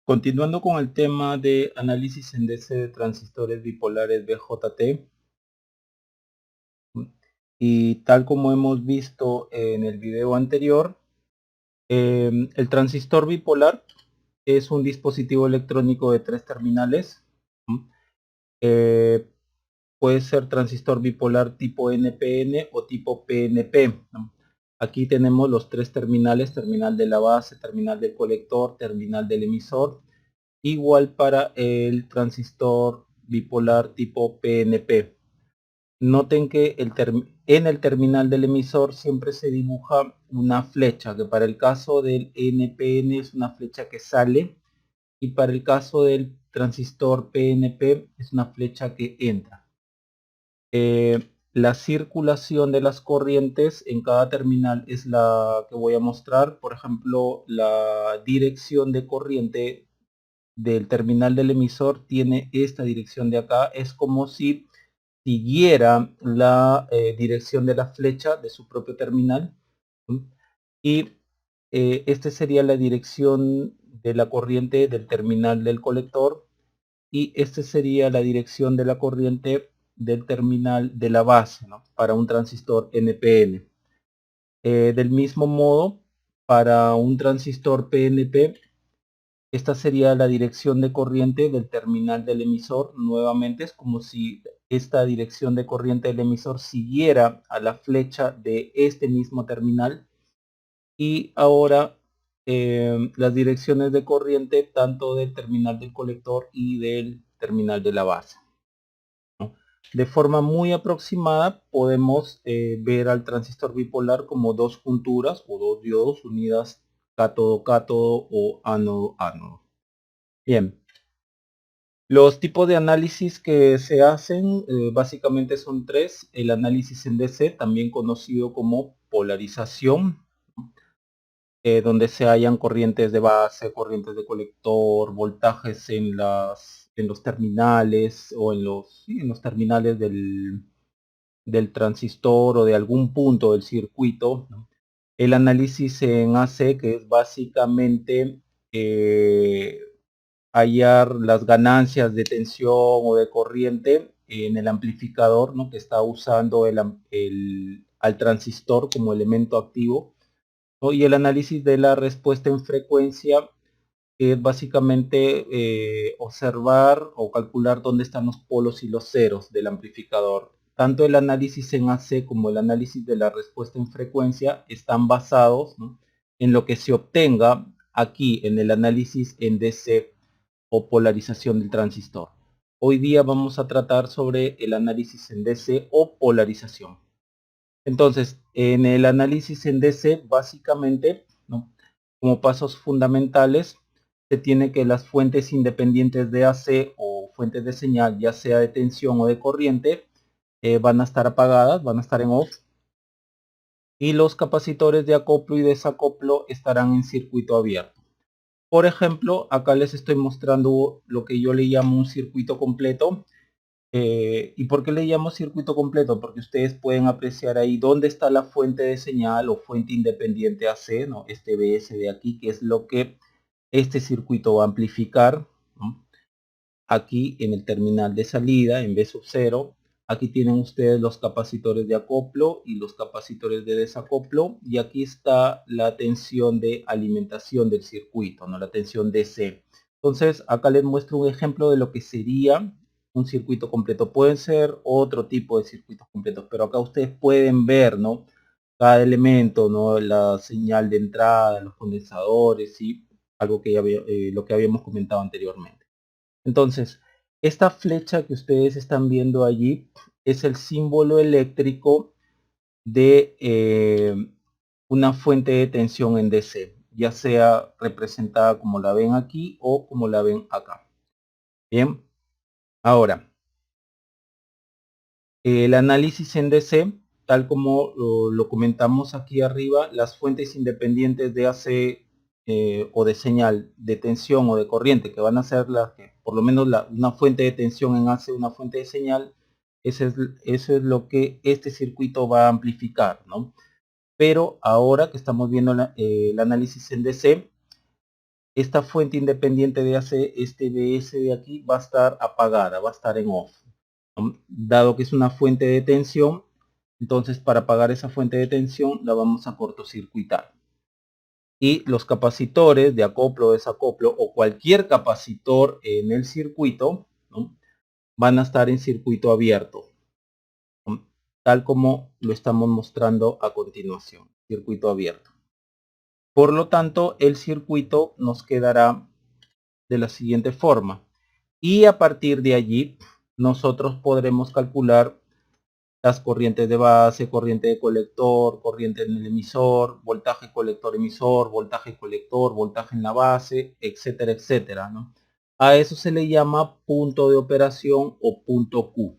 Continuando con el tema de análisis en DC de transistores bipolares BJT, y tal como hemos visto en el video anterior, el transistor bipolar es un dispositivo electrónico de 3 terminales. Eh, puede ser transistor bipolar tipo NPN o tipo PNP. Aquí tenemos los 3 terminales: terminal de la base, terminal del colector, terminal del emisor. Igual para el transistor bipolar tipo PNP. Noten que en el terminal del emisor siempre se dibuja una flecha, que para el caso del NPN es una flecha que sale, y para el caso del transistor PNP es una flecha que entra. La circulación de las corrientes en cada terminal es la que voy a mostrar. Por ejemplo, la dirección de corriente del terminal del emisor tiene esta dirección de acá. Es como si siguiera la dirección de la flecha de su propio terminal. Y esta sería la dirección de la corriente del terminal del colector, y esta sería la dirección de la corriente del terminal de la base, ¿no?, para un transistor NPN. Del mismo modo, para un transistor PNP, esta sería la dirección de corriente del terminal del emisor. Nuevamente es como si esta dirección de corriente del emisor siguiera a la flecha de este mismo terminal. Y ahora las direcciones de corriente tanto del terminal del colector y del terminal de la base, ¿no? De forma muy aproximada podemos ver al transistor bipolar como dos junturas o dos diodos unidas cátodo-cátodo o ánodo-ánodo. Bien, los tipos de análisis que se hacen básicamente son tres: el análisis en DC, también conocido como polarización, donde se hallan corrientes de base, corrientes de colector, voltajes en los terminales o en los terminales del transistor o de algún punto del circuito, ¿no? El análisis en AC, que es básicamente hallar las ganancias de tensión o de corriente en el amplificador, ¿no?, que está usando al transistor como elemento activo, ¿no? Y el análisis de la respuesta en frecuencia, que es básicamente observar o calcular dónde están los polos y los ceros del amplificador. Tanto el análisis en AC como el análisis de la respuesta en frecuencia están basados, ¿no?, en lo que se obtenga aquí en el análisis en DC o polarización del transistor. Hoy día vamos a tratar sobre el análisis en DC o polarización. Entonces, en el análisis en DC, básicamente, ¿no?, como pasos fundamentales, se tiene que las fuentes independientes de AC o fuentes de señal, ya sea de tensión o de corriente, van a estar apagadas, van a estar en off, y los capacitores de acoplo y desacoplo estarán en circuito abierto. Por ejemplo, acá les estoy mostrando lo que yo le llamo un circuito completo. ¿Y por qué le llamo circuito completo? Porque ustedes pueden apreciar ahí dónde está la fuente de señal o fuente independiente AC, ¿no?, este BS de aquí, que es lo que este circuito va a amplificar, ¿no? Aquí en el terminal de salida, en B sub 0, aquí tienen ustedes los capacitores de acoplo y los capacitores de desacoplo, y aquí está la tensión de alimentación del circuito, ¿no?, la tensión DC. Entonces acá les muestro un ejemplo de lo que sería un circuito completo. Pueden ser otro tipo de circuitos completos, pero acá ustedes pueden ver, ¿no?, cada elemento, ¿no?, la señal de entrada, los condensadores y algo que ya lo que habíamos comentado anteriormente. Entonces, esta flecha que ustedes están viendo allí es el símbolo eléctrico de una fuente de tensión en DC, ya sea representada como la ven aquí o como la ven acá. Bien, ahora, el análisis en DC, tal como lo comentamos aquí arriba, las fuentes independientes de AC o de señal de tensión o de corriente, que van a ser las que, por lo menos una fuente de tensión en AC, una fuente de señal, eso es lo que este circuito va a amplificar, ¿no? Pero ahora que estamos viendo el análisis en DC, esta fuente independiente de AC, este BS de aquí, va a estar apagada, va a estar en off. Dado que es una fuente de tensión, entonces para apagar esa fuente de tensión la vamos a cortocircuitar. Y los capacitores de acoplo o desacoplo o cualquier capacitor en el circuito, ¿no?, van a estar en circuito abierto, ¿no?, tal como lo estamos mostrando a continuación, circuito abierto. Por lo tanto, el circuito nos quedará de la siguiente forma. Y a partir de allí, nosotros podremos calcular las corrientes de base, corriente de colector, corriente en el emisor, voltaje colector emisor, voltaje colector, voltaje en la base, etcétera, etcétera, ¿no? A eso se le llama punto de operación o punto Q.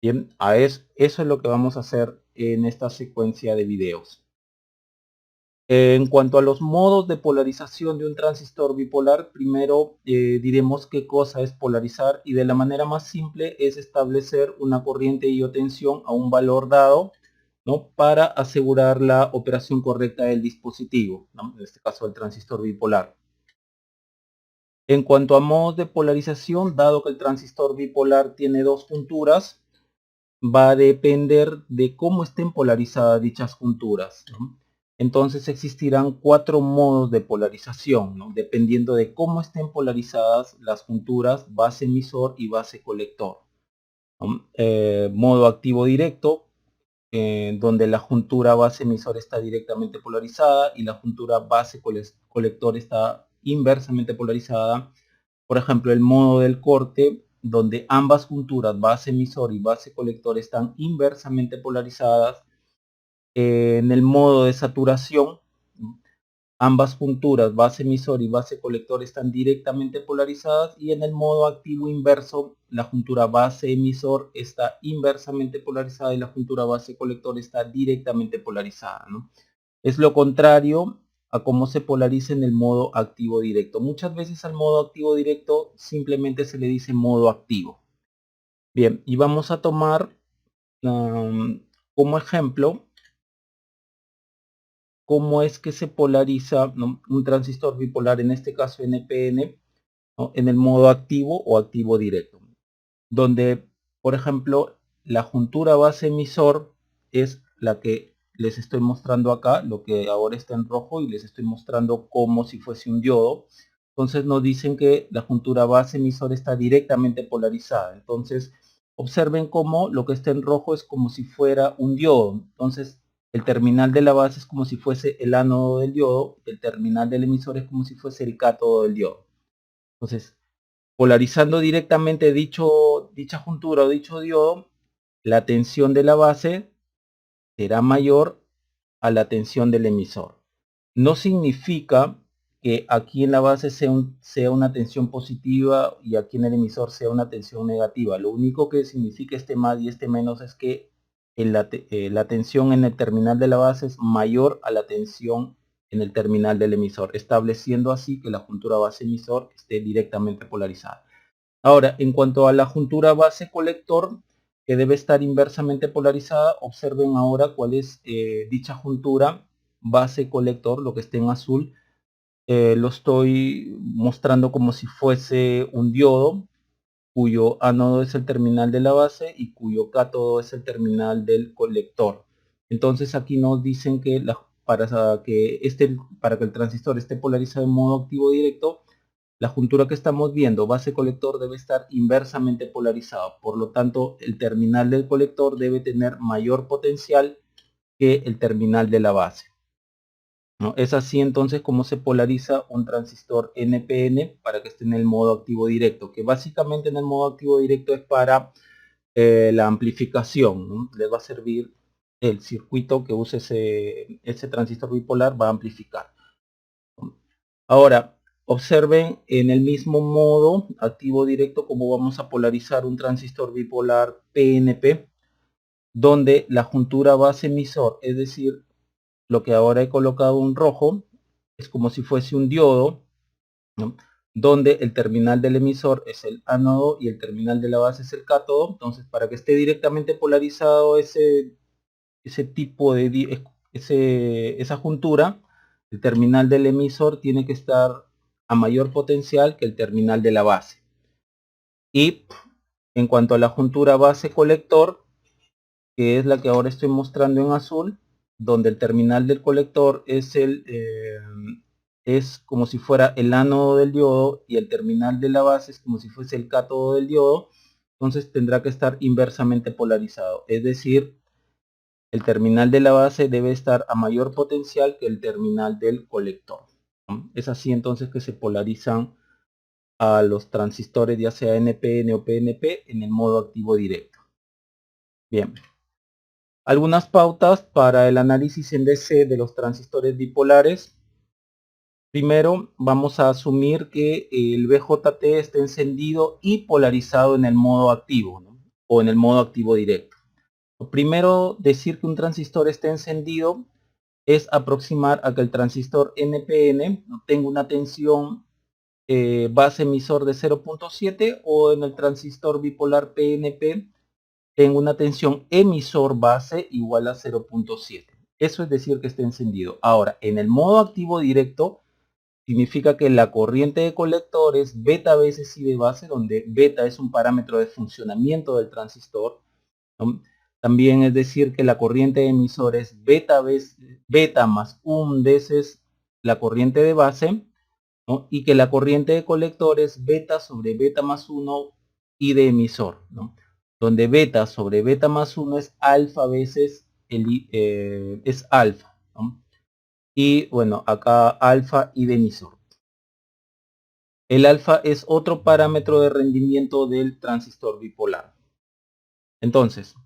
Bien, eso es lo que vamos a hacer en esta secuencia de videos. En cuanto a los modos de polarización de un transistor bipolar, primero diremos qué cosa es polarizar, y de la manera más simple es establecer una corriente y o tensión a un valor dado, ¿no?, para asegurar la operación correcta del dispositivo, ¿no?, en este caso el transistor bipolar. En cuanto a modos de polarización, dado que el transistor bipolar tiene dos junturas, va a depender de cómo estén polarizadas dichas junturas, ¿no? Entonces existirán 4 modos de polarización, ¿no?, dependiendo de cómo estén polarizadas las junturas base emisor y base colector, ¿no? Modo activo directo, donde la juntura base emisor está directamente polarizada y la juntura base colector está inversamente polarizada. Por ejemplo, el modo del corte, donde ambas junturas base emisor y base colector están inversamente polarizadas. En el modo de saturación, ambas junturas base emisor y base colector están directamente polarizadas, y en el modo activo inverso, la juntura base emisor está inversamente polarizada y la juntura base colector está directamente polarizada, ¿no? Es lo contrario a cómo se polariza en el modo activo directo. Muchas veces al modo activo directo simplemente se le dice modo activo. Bien, y vamos a tomar como ejemplo cómo es que se polariza, ¿no?, un transistor bipolar, en este caso NPN, ¿no?, en el modo activo o activo directo, donde, por ejemplo, la juntura base emisor es la que les estoy mostrando acá, lo que ahora está en rojo, y les estoy mostrando como si fuese un diodo. Entonces nos dicen que la juntura base emisor está directamente polarizada. Entonces observen cómo lo que está en rojo es como si fuera un diodo. Entonces el terminal de la base es como si fuese el ánodo del diodo, el terminal del emisor es como si fuese el cátodo del diodo. Entonces, polarizando directamente dicha juntura o dicho diodo, la tensión de la base será mayor a la tensión del emisor. No significa que aquí en la base sea una tensión positiva y aquí en el emisor sea una tensión negativa. Lo único que significa este más y este menos es que la tensión en el terminal de la base es mayor a la tensión en el terminal del emisor, estableciendo así que la juntura base emisor esté directamente polarizada. Ahora, en cuanto a la juntura base colector, que debe estar inversamente polarizada, observen ahora cuál es dicha juntura base colector, lo que esté en azul. Lo estoy mostrando como si fuese un diodo, cuyo ánodo es el terminal de la base y cuyo cátodo es el terminal del colector. Entonces aquí nos dicen que para que el transistor esté polarizado en modo activo directo, la juntura que estamos viendo, base colector, debe estar inversamente polarizado. Por lo tanto, el terminal del colector debe tener mayor potencial que el terminal de la base, ¿no? Es así entonces como se polariza un transistor NPN para que esté en el modo activo directo, que básicamente en el modo activo directo es para la amplificación, ¿no? Les va a servir el circuito que use ese transistor bipolar, va a amplificar. Ahora, observen en el mismo modo activo directo cómo vamos a polarizar un transistor bipolar PNP, donde la juntura base emisor, es decir, lo que ahora he colocado en rojo, es como si fuese un diodo, ¿no?, donde el terminal del emisor es el ánodo y el terminal de la base es el cátodo. Entonces, para que esté directamente polarizado ese tipo de esa juntura, el terminal del emisor tiene que estar a mayor potencial que el terminal de la base. Y en cuanto a la juntura base colector, que es la que ahora estoy mostrando en azul, donde el terminal del colector es es como si fuera el ánodo del diodo y el terminal de la base es como si fuese el cátodo del diodo, entonces tendrá que estar inversamente polarizado, es decir, el terminal de la base debe estar a mayor potencial que el terminal del colector, ¿no? Es así entonces que se polarizan a los transistores, ya sea NPN o PNP, en el modo activo directo. Bien. Algunas pautas para el análisis en DC de los transistores bipolares. Primero, vamos a asumir que el BJT está encendido y polarizado en el modo activo, ¿no? O en el modo activo directo. Lo primero, decir que un transistor está encendido es aproximar a que el transistor NPN tenga una tensión base emisor de 0.7 o en el transistor bipolar PNP en una tensión emisor base igual a 0.7. Eso es decir que está encendido. Ahora, en el modo activo directo, significa que la corriente de colector es beta veces I de base, donde beta es un parámetro de funcionamiento del transistor, ¿no? También es decir que la corriente de emisor es beta más 1 veces la corriente de base, ¿no? Y que la corriente de colector es beta sobre beta más 1 I de emisor, ¿no? Donde beta sobre beta más 1 es alfa veces es alfa, ¿no? Y bueno, acá alfa I de emisor. El alfa es otro parámetro de rendimiento del transistor bipolar. Entonces,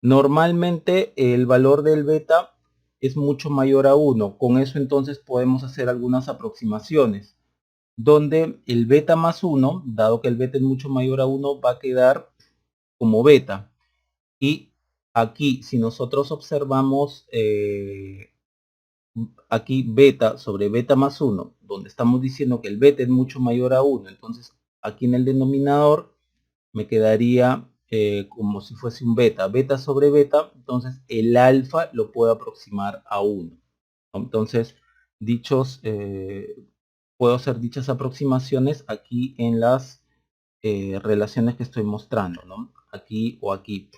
normalmente el valor del beta es mucho mayor a 1. Con eso entonces podemos hacer algunas aproximaciones, donde el beta más 1, dado que el beta es mucho mayor a 1, va a quedar como beta. Y aquí, si nosotros observamos aquí beta sobre beta más 1, donde estamos diciendo que el beta es mucho mayor a 1, entonces aquí en el denominador me quedaría como si fuese un beta sobre beta, entonces el alfa lo puedo aproximar a 1. Entonces, puedo hacer dichas aproximaciones aquí en las relaciones que estoy mostrando, ¿no? Aquí o aquí.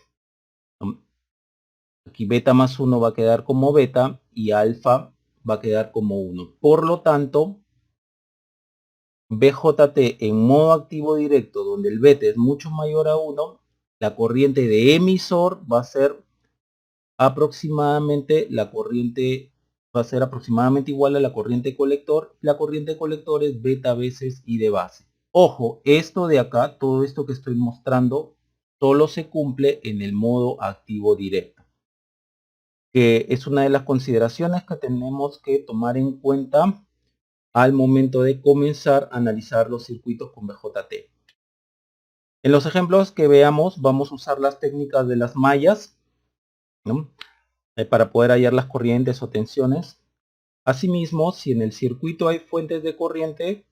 Aquí beta más 1 va a quedar como beta y alfa va a quedar como 1. Por lo tanto, BJT en modo activo directo, donde el beta es mucho mayor a 1, la corriente de emisor va a ser aproximadamente igual a la corriente colector. La corriente colector es beta veces I de base. Ojo, esto de acá, todo esto que estoy mostrando, solo se cumple en el modo activo directo, que es una de las consideraciones que tenemos que tomar en cuenta al momento de comenzar a analizar los circuitos con BJT. En los ejemplos que veamos vamos a usar las técnicas de las mallas, ¿no? Para poder hallar las corrientes o tensiones. Asimismo, si en el circuito hay fuentes de corriente,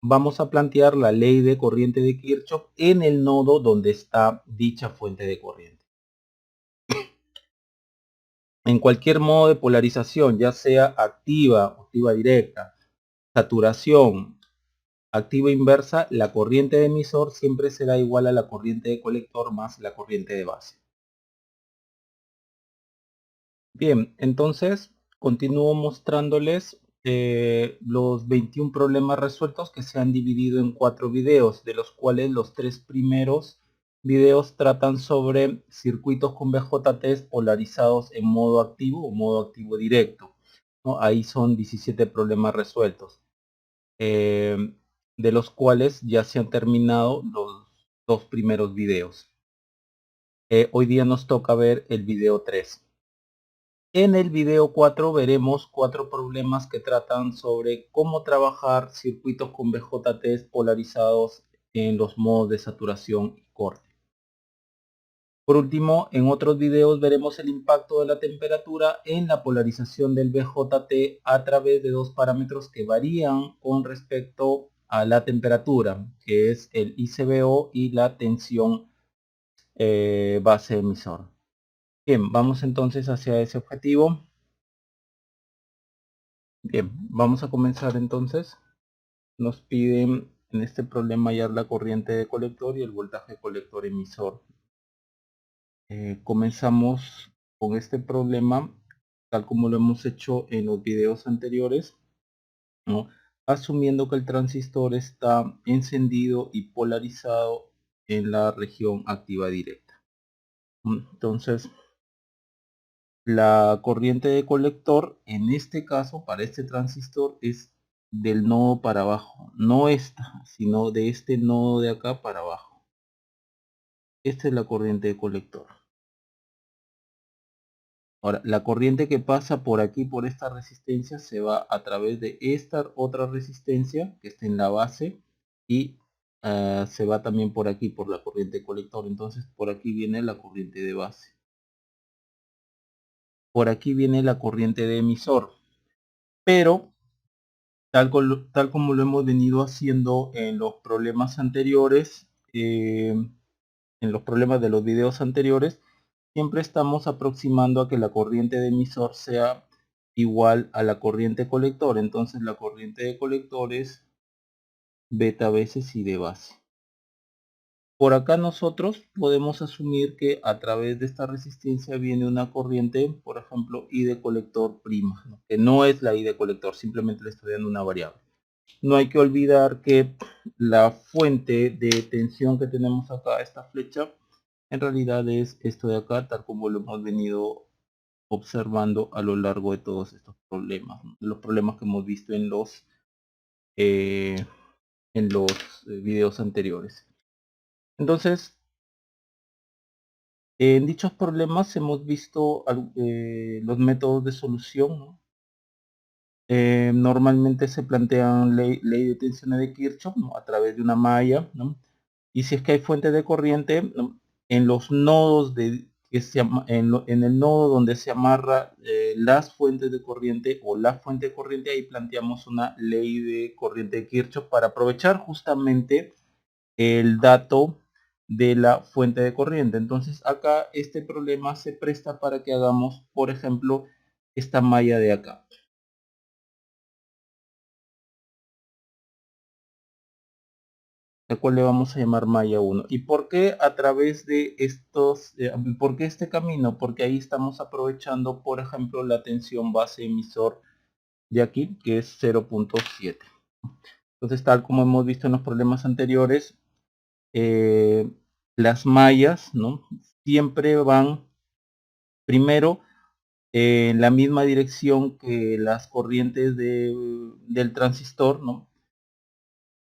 vamos a plantear la ley de corriente de Kirchhoff en el nodo donde está dicha fuente de corriente. En cualquier modo de polarización, ya sea activa, activa directa, saturación, activa inversa, la corriente de emisor siempre será igual a la corriente de colector más la corriente de base. Bien, entonces continúo mostrándoles los 21 problemas resueltos que se han dividido en 4 videos, de los cuales los 3 primeros videos tratan sobre circuitos con BJT polarizados en modo activo o modo activo directo, ¿no? Ahí son 17 problemas resueltos, de los cuales ya se han terminado los 2 primeros videos. Hoy día nos toca ver el video 3. En el video 4 veremos 4 problemas que tratan sobre cómo trabajar circuitos con BJT polarizados en los modos de saturación y corte. Por último, en otros videos veremos el impacto de la temperatura en la polarización del BJT a través de 2 parámetros que varían con respecto a la temperatura, que es el ICBO y la tensión base emisor. Bien, vamos entonces hacia ese objetivo. Bien, vamos a comenzar entonces. nos piden en este problema hallar la corriente de colector y el voltaje colector emisor. Comenzamos con este problema tal como lo hemos hecho en los videos anteriores, ¿no? Asumiendo que el transistor está encendido y polarizado en la región activa directa. Entonces, la corriente de colector en este caso para este transistor es del nodo para abajo, no esta, sino de este nodo de acá para abajo. Esta es la corriente de colector. Ahora, la corriente que pasa por aquí, por esta resistencia, se va a través de esta otra resistencia que está en la base y se va también por aquí, por la corriente de colector. Entonces, por aquí viene la corriente de base. Por aquí viene la corriente de emisor. Pero, tal como lo hemos venido haciendo en los problemas anteriores, en los problemas de los videos anteriores, siempre estamos aproximando a que la corriente de emisor sea igual a la corriente colector. Entonces la corriente de colector es beta veces I de base. Por acá nosotros podemos asumir que a través de esta resistencia viene una corriente, por ejemplo, I de colector prima, ¿no? Que no es la I de colector, simplemente le estoy dando una variable. No hay que olvidar que la fuente de tensión que tenemos acá, esta flecha, en realidad es esto de acá, tal como lo hemos venido observando a lo largo de todos estos problemas, ¿no? Los problemas que hemos visto eh, en los videos anteriores. Entonces, en dichos problemas hemos visto los métodos de solución, ¿no? Normalmente se plantean ley de tensiones de Kirchhoff, ¿no? A través de una malla, ¿no? Y si es que hay fuente de corriente, ¿no? En los nodos en el nodo donde se amarra las fuentes de corriente o la fuente de corriente, ahí planteamos una ley de corriente de Kirchhoff para aprovechar justamente el dato de la fuente de corriente. Entonces acá este problema se presta para que hagamos, por ejemplo, esta malla de acá. La cual le vamos a llamar malla 1. ¿Y por qué a través de estos, por qué este camino? Porque ahí estamos aprovechando, por ejemplo, la tensión base emisor de aquí, que es 0.7. Entonces, tal como hemos visto en los problemas anteriores, las mallas, ¿no? Siempre van primero en la misma dirección que las corrientes del transistor, ¿no?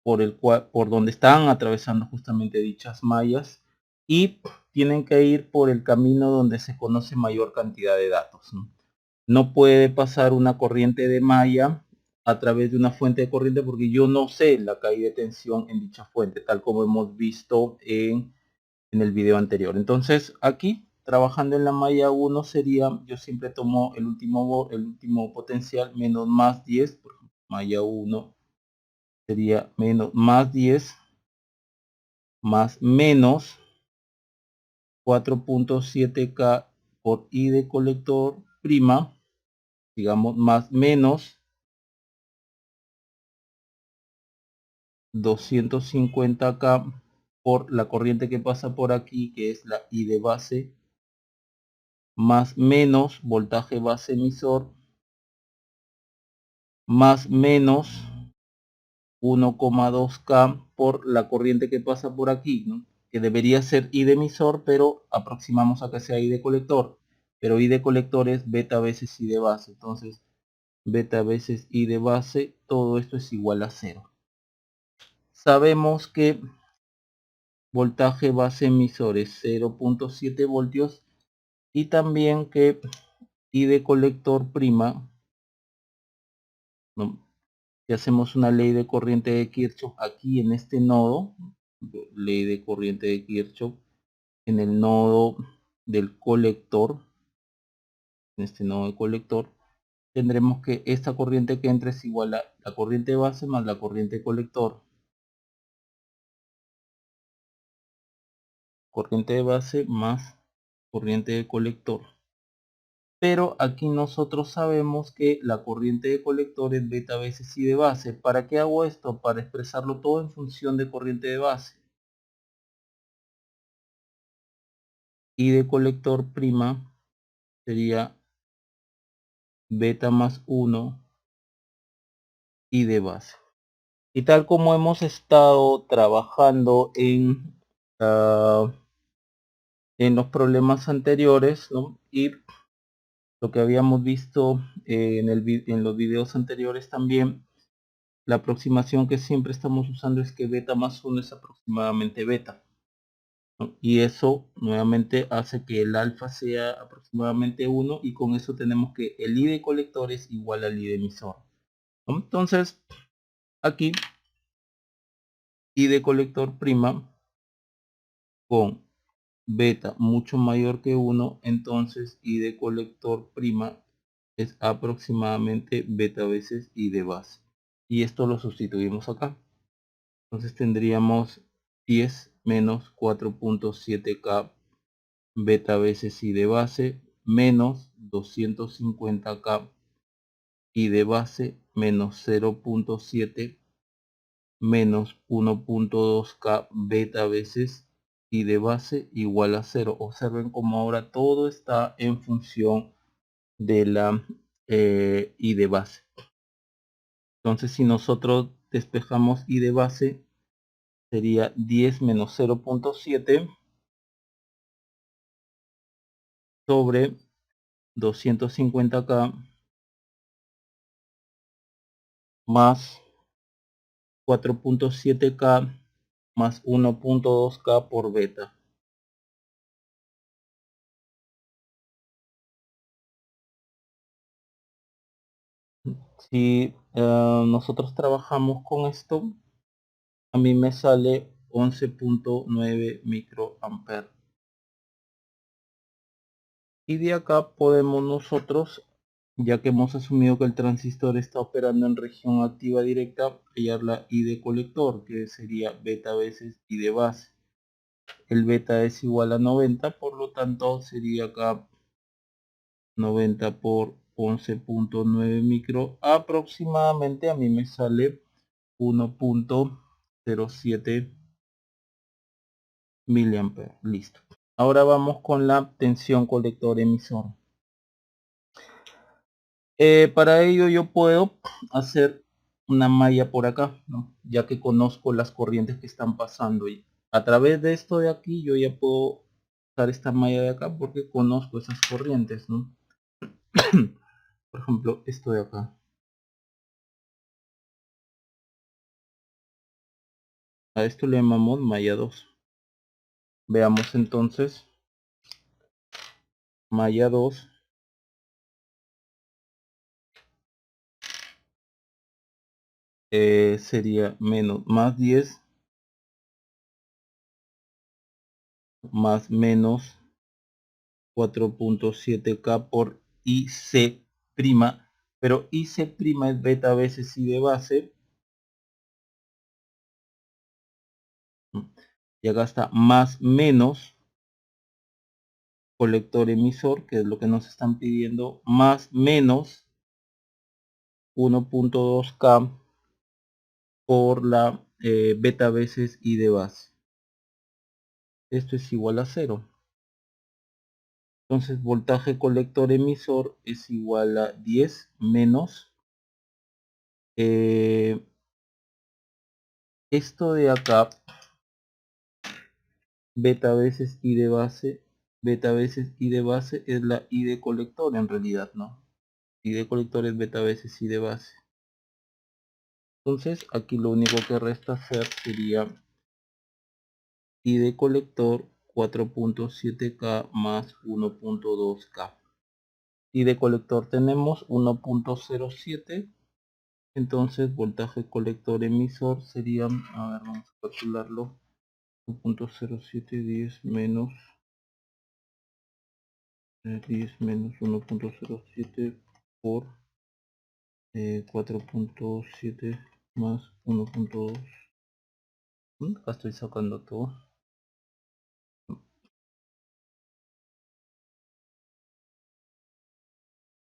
Por donde están atravesando justamente dichas mallas, y tienen que ir por el camino donde se conoce mayor cantidad de datos, ¿no? No puede pasar una corriente de malla a través de una fuente de corriente porque yo no sé la caída de tensión en dicha fuente, tal como hemos visto en el video anterior. Entonces aquí trabajando en la malla 1 sería, yo siempre tomo el último potencial menos más 10, por ejemplo, malla 1 sería menos más 10 más menos 4.7K por I de colector prima, digamos, más menos 250K por la corriente que pasa por aquí, que es la I de base, más menos voltaje base emisor, más menos 1,2K por la corriente que pasa por aquí, ¿no? Que debería ser I de emisor, pero aproximamos a que sea I de colector. Pero I de colector es beta veces I de base. Entonces, beta veces I de base, todo esto es igual a 0. Sabemos que voltaje base emisor es 0.7 voltios y también que I de colector prima, ¿no? Si hacemos una ley de corriente de Kirchhoff aquí en este nodo, ley de corriente de Kirchhoff en el nodo del colector, en este nodo de colector, tendremos que esta corriente que entra es igual a la corriente base más la corriente colector. Corriente de base más corriente de colector. pero aquí nosotros sabemos que la corriente de colector es beta veces I de base. ¿Para qué hago esto? Para expresarlo todo en función de corriente de base. I de colector prima sería beta más 1 I de base. Y tal como hemos estado trabajando en los problemas anteriores, ¿no? Y lo que habíamos visto en los videos anteriores también, la aproximación que siempre estamos usando es que beta más 1 es aproximadamente beta, ¿no? Y eso nuevamente hace que el alfa sea aproximadamente 1, y con eso tenemos que el I de colector es igual al I de emisor, ¿no? Entonces aquí I de colector prima con beta mucho mayor que 1, entonces I de colector prima es aproximadamente beta veces I de base, y esto lo sustituimos acá. Entonces tendríamos 10 menos 4.7K beta veces I de base menos 250K I de base menos 0.7 menos 1.2K beta veces I de base igual a 0. Observen como ahora todo está en función de la I de base. Entonces si nosotros despejamos I de base, sería 10 menos 0.7 sobre 250K más 4.7K más 1.2K por beta. Si nosotros trabajamos con esto, a mí me sale 11.9 microamperes. Y de acá podemos nosotros, ya que hemos asumido que el transistor está operando en región activa directa, hallar la I de colector, que sería beta veces I de base. El beta es igual a 90, por lo tanto sería acá 90 por 11.9 micro, aproximadamente a mí me sale 1.07 miliamperes. Listo. Ahora vamos con la tensión colector emisor. Para ello yo puedo hacer una malla por acá, ¿no? Ya que conozco las corrientes que están pasando, y a través de esto de aquí yo ya puedo usar esta malla de acá porque conozco esas corrientes, ¿no? Por ejemplo, esto de acá. A esto le llamamos malla 2. Veamos entonces. Malla 2 sería menos más 10 más menos 4.7K por IC prima, pero IC prima es beta veces I de base, y acá está más menos colector emisor, que es lo que nos están pidiendo, más menos 1.2K por la beta veces I de base. Esto es igual a 0. Entonces voltaje colector emisor es igual a 10 menos esto de acá, beta veces I de base. Beta veces I de base es la I de colector en realidad, ¿no? I de colector es beta veces I de base. Entonces aquí lo único que resta hacer sería I de colector 4.7K más 1.2K. I de colector tenemos 1.07. Entonces voltaje colector emisor sería, a ver, vamos a calcularlo, 1.0710 menos 10 menos 1.07 por 4.7 más 1.2. Acá estoy sacando todo.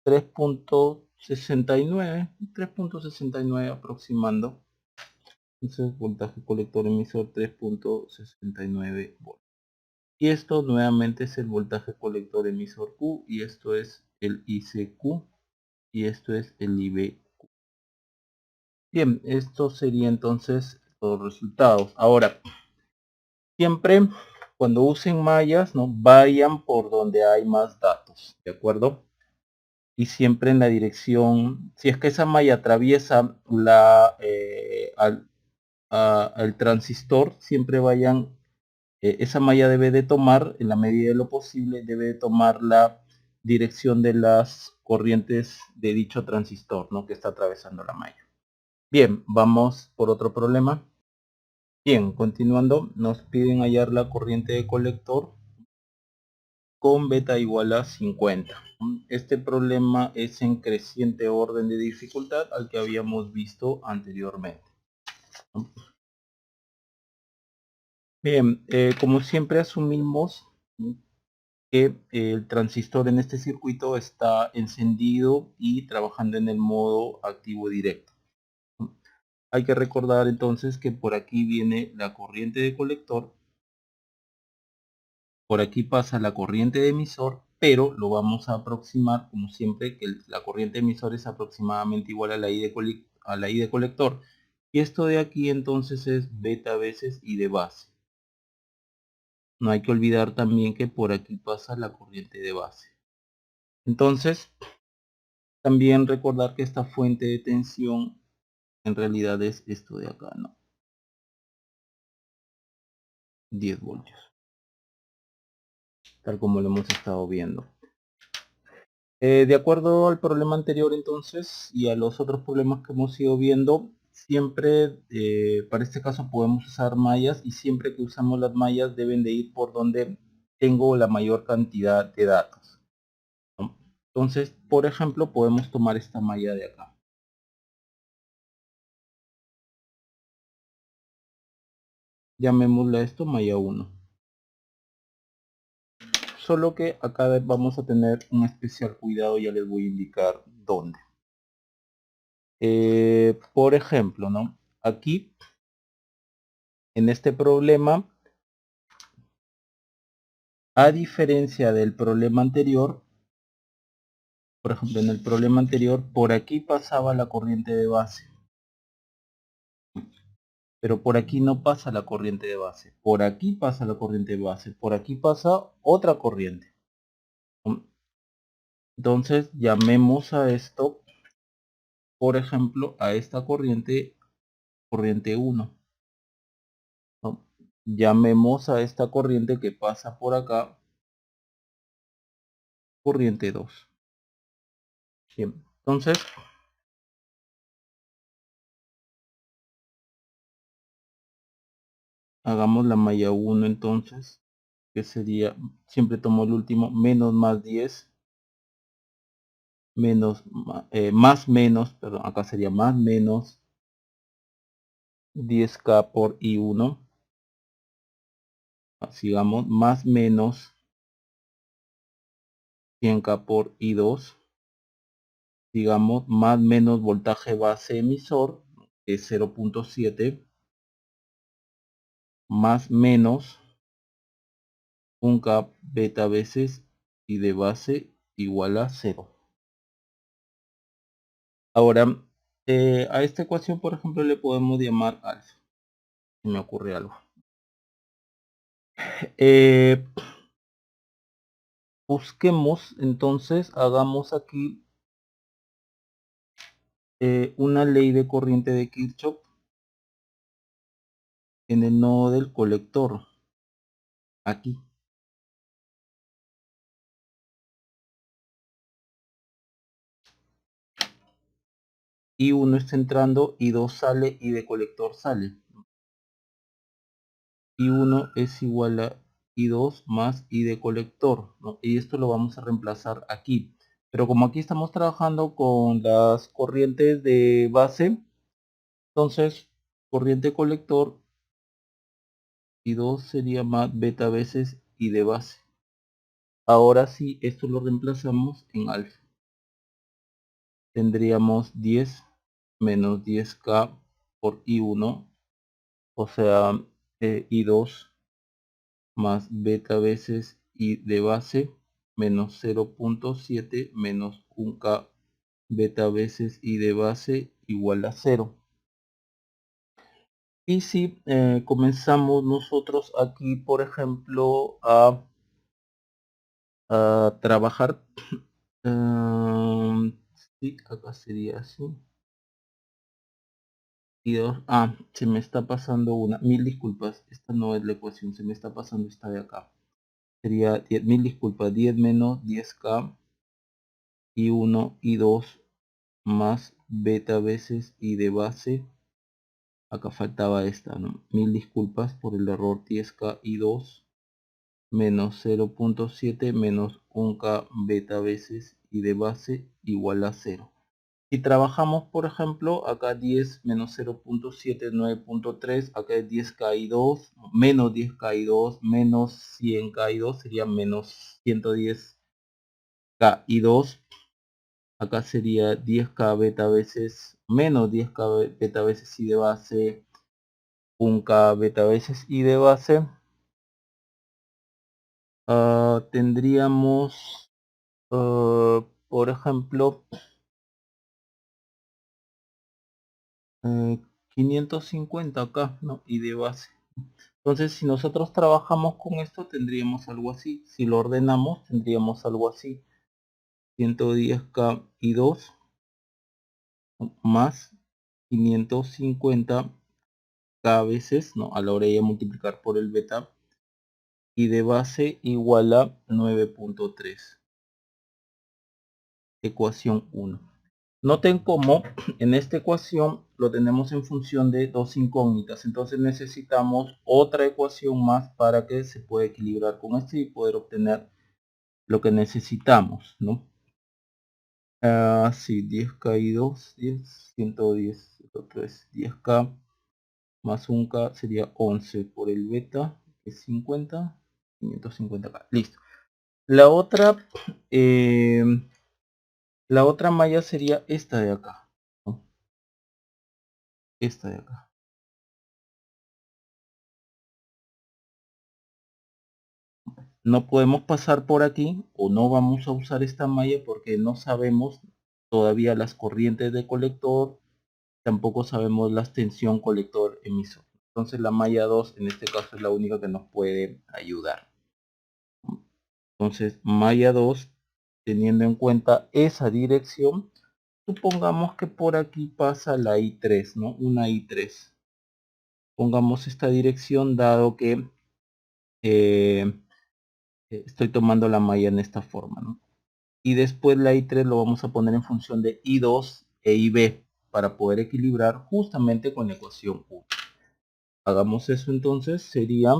3.69 aproximando. Entonces voltaje colector emisor 3.69 voltios. Y esto nuevamente es el voltaje colector emisor Q, y esto es el ICQ, y esto es el IBQ. Bien, esto sería entonces los resultados. Ahora, siempre cuando usen mallas, ¿no?, vayan por donde hay más datos, ¿de acuerdo? Y siempre en la dirección, si es que esa malla atraviesa el transistor, siempre vayan, esa malla debe de tomar, en la medida de lo posible, debe de tomar la dirección de las corrientes de dicho transistor, ¿no?, que está atravesando la malla. Bien, vamos por otro problema. Bien, continuando, nos piden hallar la corriente de colector con beta igual a 50. Este problema es en creciente orden de dificultad al que habíamos visto anteriormente. Bien, como siempre asumimos que el transistor en este circuito está encendido y trabajando en el modo activo directo. Hay que recordar entonces que por aquí viene la corriente de colector, por aquí pasa la corriente de emisor, pero lo vamos a aproximar como siempre, que la corriente de emisor es aproximadamente igual a la I de colector, y esto de aquí entonces es beta veces I de base. No hay que olvidar también que por aquí pasa la corriente de base. Entonces, también recordar que esta fuente de tensión en realidad es esto de acá, ¿no? 10 voltios, tal como lo hemos estado viendo. De acuerdo al problema anterior entonces y a los otros problemas que hemos ido viendo, siempre para este caso podemos usar mallas, y siempre que usamos las mallas deben de ir por donde tengo la mayor cantidad de datos, ¿no? Entonces, por ejemplo, podemos tomar esta malla de acá. Llamémosle a esto malla 1. Solo que acá vamos a tener un especial cuidado, ya les voy a indicar dónde. Por ejemplo, ¿no?, aquí en este problema, a diferencia del problema anterior, por ejemplo, en el problema anterior, por aquí pasaba la corriente de base, pero por aquí no pasa la corriente de base. Por aquí pasa la corriente de base, por aquí pasa otra corriente. Entonces, llamemos a esto, por ejemplo, a esta corriente 1, ¿no? Llamemos a esta corriente que pasa por acá corriente 2. Bien, entonces hagamos la malla 1 entonces, que sería, siempre tomo el último, menos más 10, menos, más menos, perdón, acá sería más menos 10K por I1, sigamos, más menos 100K por I2, digamos, más menos voltaje base emisor, que es 0.7, más menos 1K beta veces I de base igual a 0. Ahora, a esta ecuación, por ejemplo, le podemos llamar alfa. Si me ocurre algo. Busquemos, entonces, hagamos aquí una ley de corriente de Kirchhoff en el nodo del colector. Aquí. I1 está entrando, I2 sale, y de colector sale. I1 es igual a I2 más I de colector, ¿no? Y esto lo vamos a reemplazar aquí. Pero como aquí estamos trabajando con las corrientes de base, entonces corriente colector I2 sería más beta veces I de base. Ahora sí, esto lo reemplazamos en alfa. tendríamos 10 menos 10K por I1, o sea, I2 más beta veces I de base menos 0.7 menos 1K beta veces I de base igual a 0. Y si comenzamos nosotros aquí, por ejemplo, a trabajar, sí, acá sería así. Y dos, se me está pasando una, mil disculpas, esta no es la ecuación, se me está pasando esta de acá. Sería 10, mil disculpas, 10 menos 10K y 1 y 2 más beta veces y de base. Acá faltaba esta, ¿no? Mil disculpas por el error, 10K y 2 menos 0.7 menos 1K beta veces y de base igual a 0. Si trabajamos, por ejemplo, acá 10 menos 0.7 es 9.3, acá es 10K y 2, menos 10K y 2, menos 100K y 2, sería menos 110K y 2. Acá sería 10K beta veces, menos 10K beta veces y de base, 1K beta veces y de base. Tendríamos, por ejemplo, 550 acá, ¿no? Y de base. Entonces, si nosotros trabajamos con esto, tendríamos algo así. Si lo ordenamos, tendríamos algo así. 110K y 2 más 550K veces, ¿no? A la hora de multiplicar por el beta. Y de base igual a 9.3. Ecuación 1. Noten cómo en esta ecuación lo tenemos en función de dos incógnitas. Entonces necesitamos otra ecuación más para que se pueda equilibrar con esto y poder obtener lo que necesitamos, ¿no? Sí, 10K y 2, 10, 110, el otro es 10K más 1K sería 11 por el beta, que es 50, 550K. Listo. La otra, malla sería esta de acá, ¿no? Esta de acá. No podemos pasar por aquí o no vamos a usar esta malla porque no sabemos todavía las corrientes de colector, tampoco sabemos la tensión colector emisor. Entonces la malla 2 en este caso es la única que nos puede ayudar. Entonces malla 2, teniendo en cuenta esa dirección, supongamos que por aquí pasa la I3, ¿no? Una I3. Pongamos esta dirección dado que estoy tomando la malla en esta forma, ¿no? Y después la I3 lo vamos a poner en función de I2 e IB para poder equilibrar justamente con la ecuación 1. Hagamos eso entonces, sería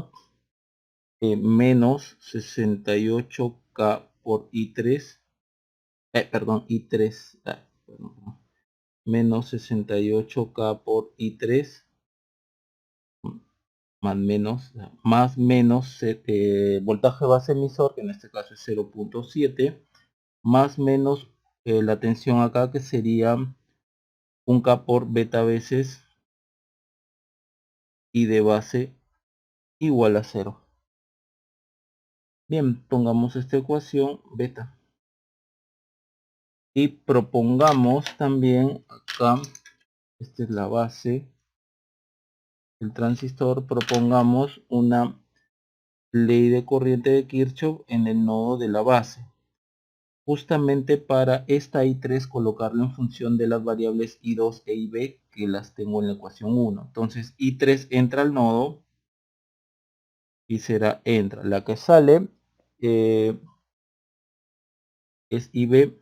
menos 68K por I3, perdón, I3, perdón, menos 68K por I3 más menos voltaje base emisor, que en este caso es 0.7, más menos la tensión acá, que sería 1K por beta veces y de base igual a 0. Bien, pongamos esta ecuación beta y propongamos también acá, esta es la base del transistor, propongamos una ley de corriente de Kirchhoff en el nodo de la base, justamente para esta I3 colocarlo en función de las variables I2 e IB que las tengo en la ecuación 1. Entonces I3 entra al nodo y será entra. La que sale es IB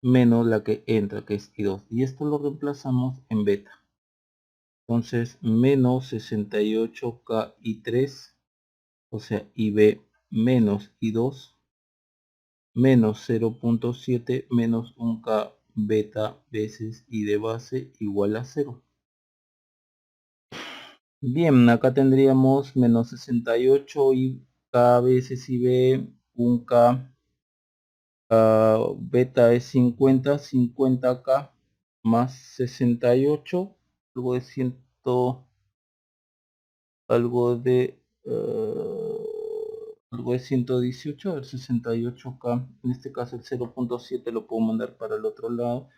menos la que entra, que es I2. Y esto lo reemplazamos en beta. Entonces menos 68K I3, o sea IB menos I2 menos 0.7 menos 1K beta veces I de base igual a 0. Bien, acá tendríamos menos 68 y K veces IB, 1K beta es 50, 50K más 68, algo de 100, algo de 118, a ver, 68K, en este caso el 0.7 lo puedo mandar para el otro lado.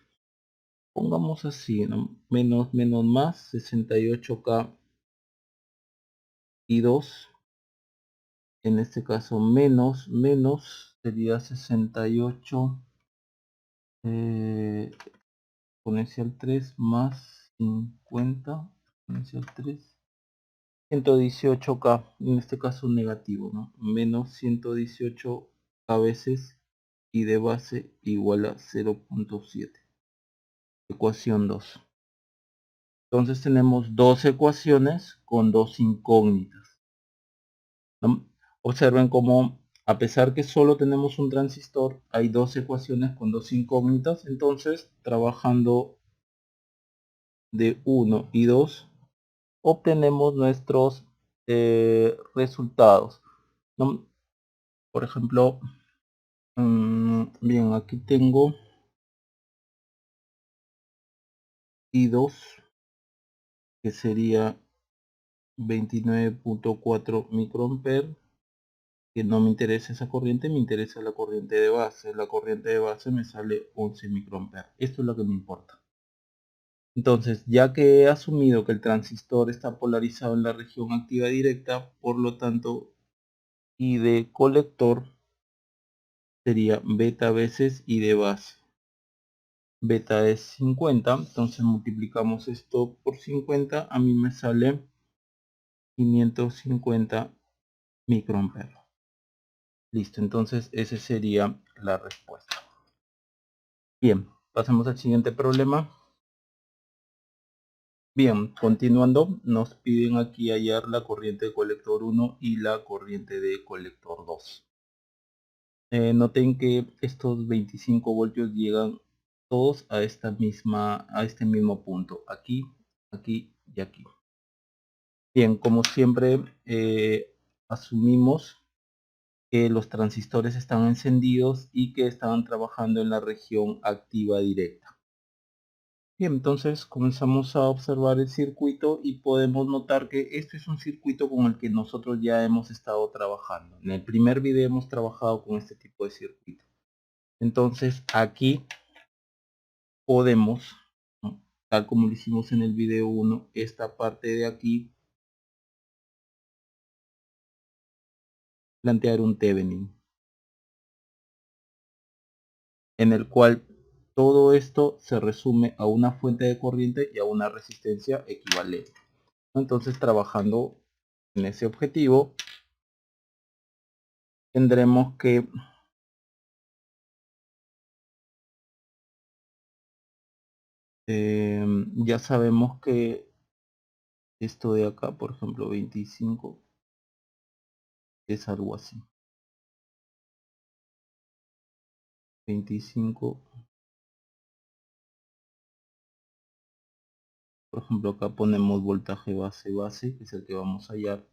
Pongamos así, ¿no? Menos, menos, más, 68K y 2. En este caso menos, menos, sería 68 exponencial 3 más 50 exponencial 3. 118K, en este caso negativo, ¿no? Menos 118K veces y de base igual a 0.7. Ecuación 2. Entonces tenemos dos ecuaciones con dos incógnitas, ¿no? Observen cómo, a pesar que solo tenemos un transistor, hay dos ecuaciones con dos incógnitas. Entonces, trabajando de 1 y 2, obtenemos nuestros resultados, ¿no? Por ejemplo, bien, aquí tengo I2, que sería 29.4 microamperes, que no me interesa esa corriente, me interesa la corriente de base. La corriente de base me sale 11 microamperes. Esto es lo que me importa. Entonces, ya que he asumido que el transistor está polarizado en la región activa directa, por lo tanto, I de colector sería beta veces I de base. Beta es 50, entonces multiplicamos esto por 50, a mí me sale 550 microamperes. Listo, entonces esa sería la respuesta. Bien, pasamos al siguiente problema. Bien, continuando, nos piden aquí hallar la corriente de colector 1 y la corriente de colector 2. Noten que estos 25 voltios llegan todos a este mismo punto, aquí, aquí y aquí. Bien, como siempre, asumimos que los transistores están encendidos y que estaban trabajando en la región activa directa. Bien, entonces comenzamos a observar el circuito y podemos notar que este es un circuito con el que nosotros ya hemos estado trabajando. En el primer video hemos trabajado con este tipo de circuito. Entonces aquí podemos, ¿no?, tal como lo hicimos en el video 1, esta parte de aquí, plantear un Thevenin, en el cual todo esto se resume a una fuente de corriente y a una resistencia equivalente. Entonces, trabajando en ese objetivo, tendremos que ya sabemos que esto de acá, por ejemplo 25, es algo así. 25, por ejemplo acá ponemos voltaje base base, que es el que vamos a hallar,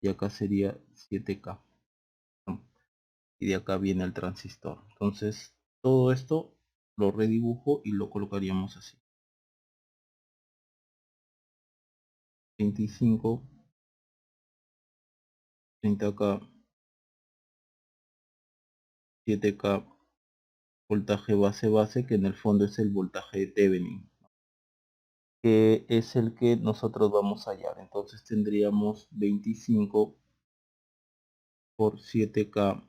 y acá sería 7K, ¿no? Y de acá viene el transistor. Entonces todo esto lo redibujo y lo colocaríamos así: 25, 30K, 7K, voltaje base base, que en el fondo es el voltaje de Thevenin, que es el que nosotros vamos a hallar. Entonces tendríamos 25 por 7K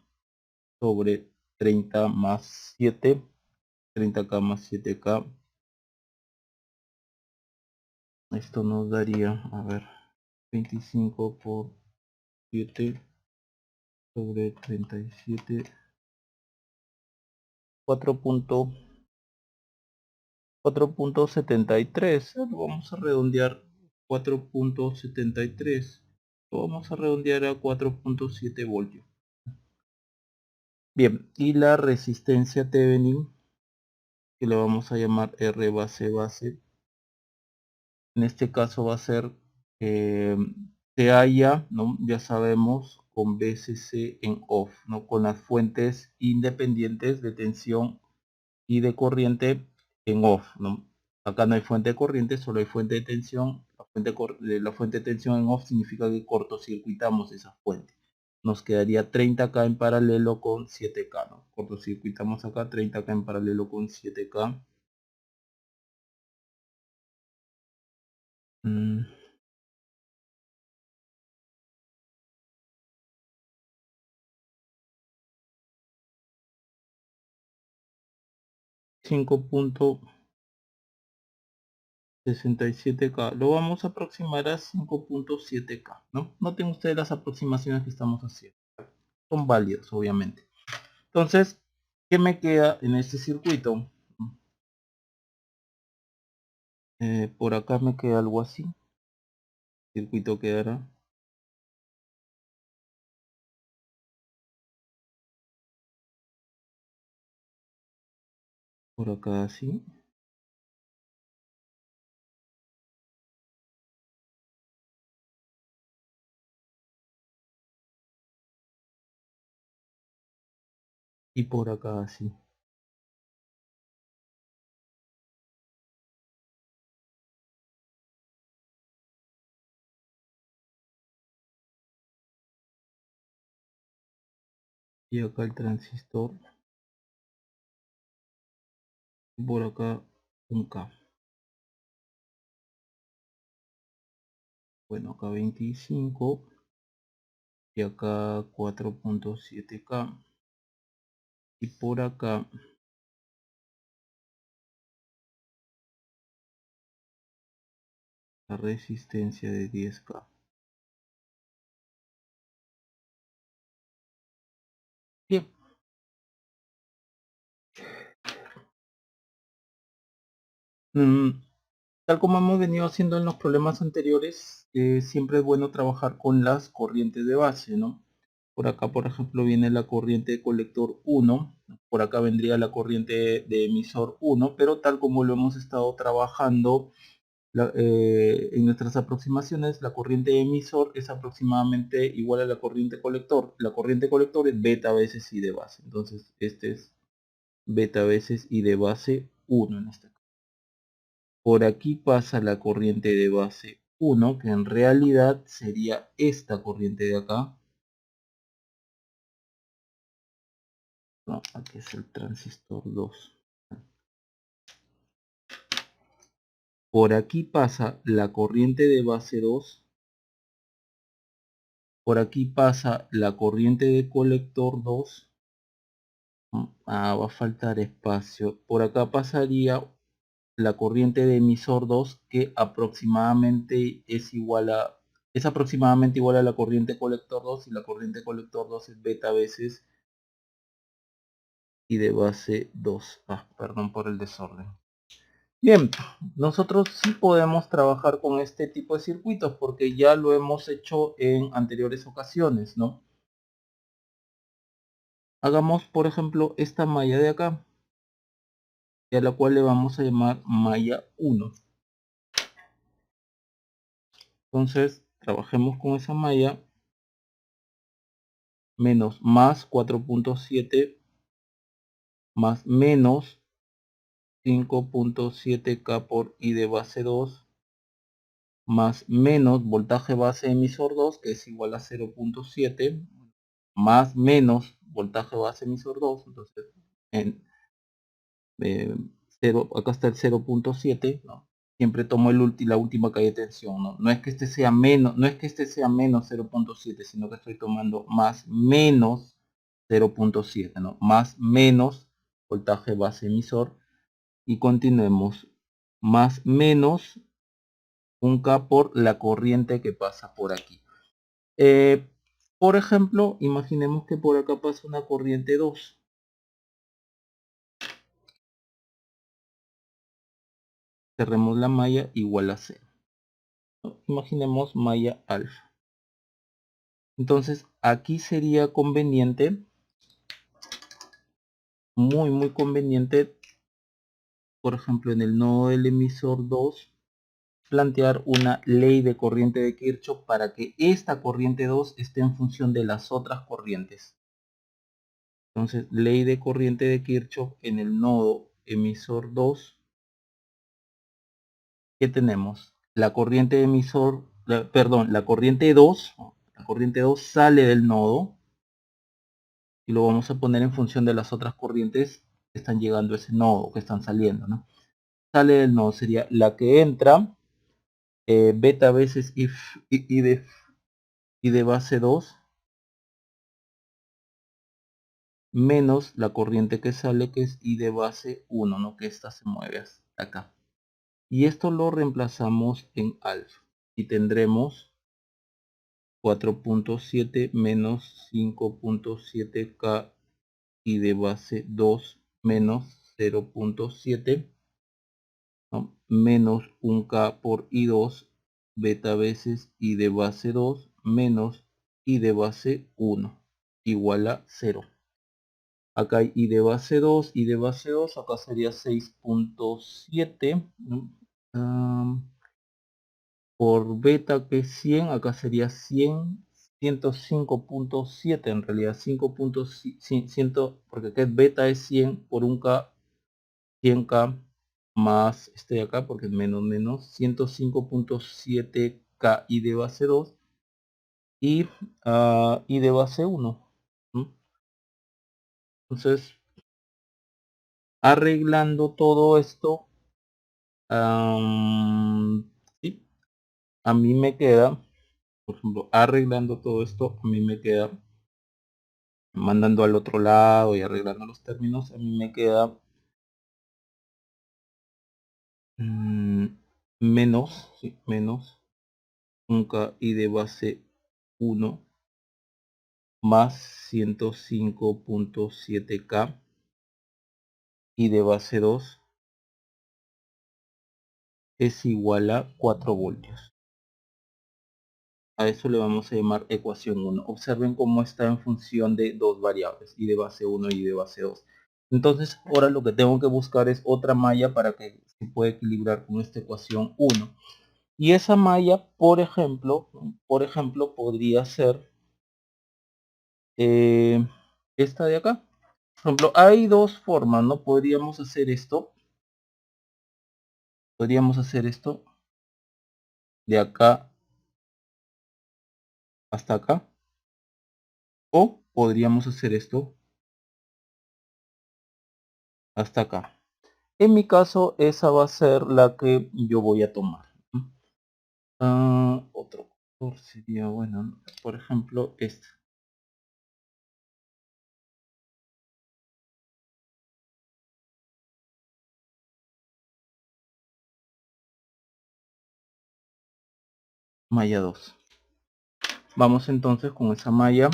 sobre 30 más 7, 30K más 7K. Esto nos daría, a ver, 25 por 7 sobre 37, 4.73. Lo vamos a redondear, 4.73. Lo vamos a redondear a 4.7 voltios. Bien, y la resistencia Thevenin, que le vamos a llamar R base base, en este caso va a ser, se halla, ¿no?, ya sabemos con VCC en off, ¿no? Con las fuentes independientes de tensión y de corriente en off, ¿no? Acá no hay fuente de corriente, solo hay fuente de tensión. La fuente de tensión en off significa que cortocircuitamos esa fuente. Nos quedaría 30K en paralelo con 7K, ¿no? Cortocircuitamos acá 30K en paralelo con 7K. 5.67K. Lo vamos a aproximar a 5.7K, ¿no? Noten ustedes las aproximaciones que estamos haciendo. Son válidas, obviamente. Entonces, ¿qué me queda en este circuito? Por acá me queda algo así. El circuito quedará por acá así. Y por acá así. Y acá el transistor. Y por acá un K. Bueno, acá 25. Y acá 4.7K. Y por acá la resistencia de 10K. Bien. Tal como hemos venido haciendo en los problemas anteriores, siempre es bueno trabajar con las corrientes de base, ¿no? Por acá, por ejemplo, viene la corriente de colector 1, por acá vendría la corriente de emisor 1, pero tal como lo hemos estado trabajando en nuestras aproximaciones, la corriente de emisor es aproximadamente igual a la corriente colector. La corriente colector es beta veces I de base, entonces este es beta veces I de base 1 en este caso. Por aquí pasa la corriente de base 1, que en realidad sería esta corriente de acá. No, aquí es el transistor 2. Por aquí pasa la corriente de base 2. Por aquí pasa la corriente de colector 2. Va a faltar espacio. Por acá pasaría la corriente de emisor 2, que aproximadamente es aproximadamente igual a la corriente colector 2, y la corriente colector 2 es beta veces y de base 2. Perdón por el desorden. Bien, nosotros sí podemos trabajar con este tipo de circuitos porque ya lo hemos hecho en anteriores ocasiones, ¿no? Hagamos, por ejemplo, esta malla de acá, y a la cual le vamos a llamar malla 1. Entonces, trabajemos con esa malla, menos más 4.7 más menos 5.7K por I de base 2 más menos voltaje base emisor 2, que es igual a 0.7, más menos voltaje base emisor 2. Entonces en 0, acá está el 0.7, ¿no? Siempre tomo la última calle de tensión, ¿no? No es que este sea menos, no es que este sea menos 0.7, sino que estoy tomando más menos 0.7, ¿no? Más menos voltaje base emisor, y continuemos, más menos un K por la corriente que pasa por aquí. Por ejemplo, imaginemos que por acá pasa una corriente 2. Cerremos la malla igual a 0. Imaginemos malla alfa. Entonces aquí sería conveniente, muy conveniente, por ejemplo en el nodo del emisor 2, plantear una ley de corriente de Kirchhoff para que esta corriente 2 esté en función de las otras corrientes. Entonces, ley de corriente de Kirchhoff en el nodo emisor 2. ¿Qué tenemos? La corriente emisor, la corriente 2, la corriente 2 sale del nodo y lo vamos a poner en función de las otras corrientes que están llegando a ese nodo, que están saliendo, ¿no? Sale del nodo, sería la que entra, beta veces y de base 2, menos la corriente que sale, que es I de base 1, ¿no? Que esta se mueve hasta acá. Y esto lo reemplazamos en alfa y tendremos 4.7 menos 5.7K y de base 2 menos 0.7, ¿no? Menos 1K por I2 beta veces I de base 2 menos I de base 1 igual a 0. Acá hay I de base 2, I de base 2, acá sería 6.7, ¿no? Por beta que es 100, acá sería 100, 105.7 en realidad, 5.100, porque acá beta es 100 por 1K, 100K más este de acá, porque es menos, 105.7K y de base 2 y de base 1. Entonces, arreglando todo esto, sí, a mí me queda, por ejemplo, arreglando todo esto, a mí me queda, mandando al otro lado y arreglando los términos, a mí me queda menos, sí, menos 1K y de base 1 más 105.7K y de base 2 es igual a 4 voltios. A eso le vamos a llamar ecuación 1. Observen cómo está en función de dos variables, y de base 1 y de base 2. Entonces, ahora lo que tengo que buscar es otra malla para que se pueda equilibrar con esta ecuación 1. Y esa malla, por ejemplo, podría ser esta de acá. Por ejemplo, hay dos formas, ¿no? Podríamos hacer esto de acá hasta acá, o podríamos hacer esto hasta acá. En mi caso, esa va a ser la que yo voy a tomar. Otro color sería, bueno, por ejemplo, este. Malla 2. Vamos entonces con esa malla.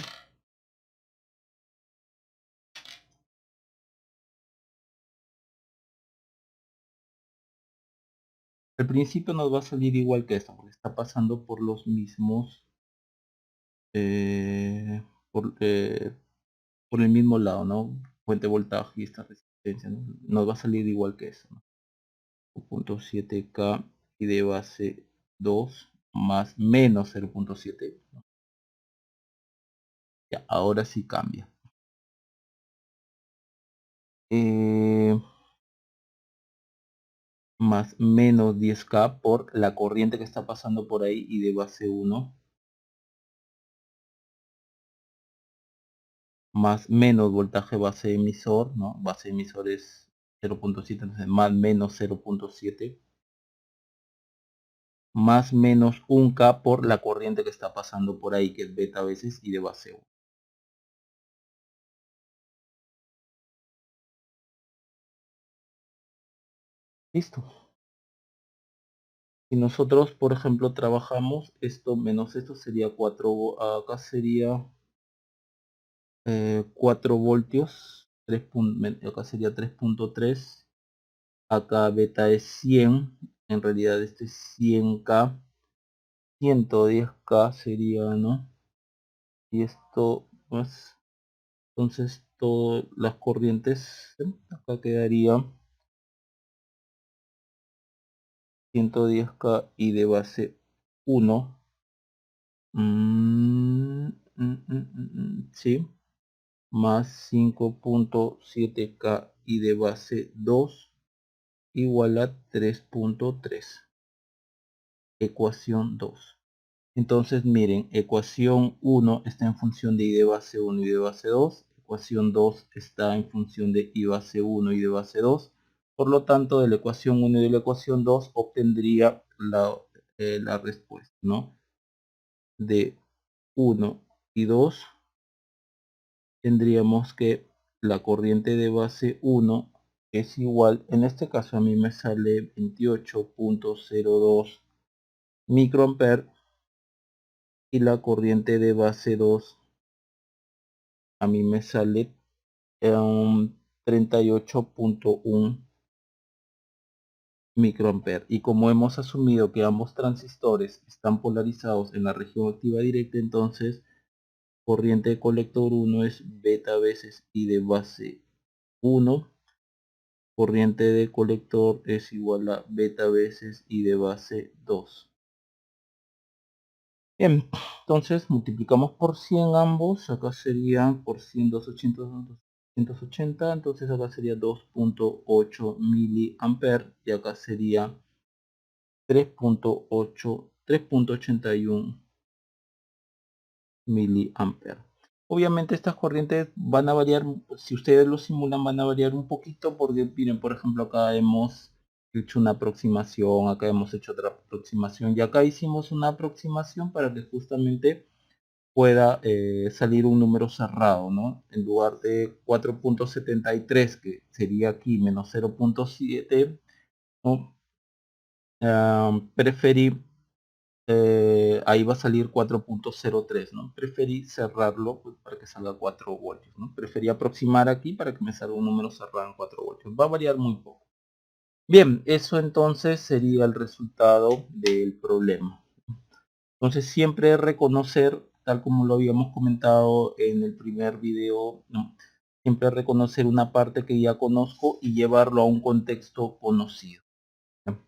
Al principio nos va a salir igual que esta, porque está pasando por los mismos, por el mismo lado, ¿no? Fuente voltaje y esta resistencia, ¿no? Nos va a salir igual que eso, ¿no? 0.7K y de base 2 más menos 0.7, ¿no? Ya, ahora sí cambia. Más menos 10K por la corriente que está pasando por ahí y de base 1 más menos voltaje base emisor, ¿no? Base emisor es 0.7, entonces más menos 0.7 más menos 1K por la corriente que está pasando por ahí, que es beta veces y de base 1. Listo. Si nosotros, por ejemplo, trabajamos esto menos esto, sería 4, acá sería 4 voltios, 3 acá sería 3.3, acá beta es 100, en realidad este es 100K, 110K sería, ¿no? Y esto más, entonces todas las corrientes, acá quedaría 110K y de base 1. Sí, más 5.7K y de base 2 igual a 3.3. Ecuación 2. Entonces miren, ecuación 1 está en función de y de base 1 y de base 2. Ecuación 2 está en función de y base 1 y de base 2. Por lo tanto, de la ecuación 1 y de la ecuación 2 obtendría la respuesta, ¿no? De 1 y 2 tendríamos que la corriente de base 1 es igual, en este caso a mí me sale 28.02 microamperes y la corriente de base 2 a mí me sale 38.1 microamperes. Y como hemos asumido que ambos transistores están polarizados en la región activa directa, entonces corriente de colector 1 es beta veces I de base 1. Corriente de colector es igual a beta veces I de base 2. Bien, entonces multiplicamos por 100 ambos, acá serían por 100, 280, entonces acá sería 2.8 miliamperes y acá sería 3.81 miliamperes. Obviamente estas corrientes van a variar, si ustedes lo simulan van a variar un poquito porque miren, por ejemplo, acá hemos hecho una aproximación, acá hemos hecho otra aproximación y acá hicimos una aproximación para que justamente pueda salir un número cerrado, ¿no? En lugar de 4.73, que sería aquí menos 0.7, ¿no? Preferí, ahí va a salir 4.03, ¿no? Preferí cerrarlo pues, para que salga 4 voltios, ¿no? Preferí aproximar aquí para que me salga un número cerrado en 4 voltios. Va a variar muy poco. Bien, eso entonces sería el resultado del problema. Entonces siempre reconocer, tal como lo habíamos comentado en el primer video, ¿no? Siempre reconocer una parte que ya conozco y llevarlo a un contexto conocido, ¿no?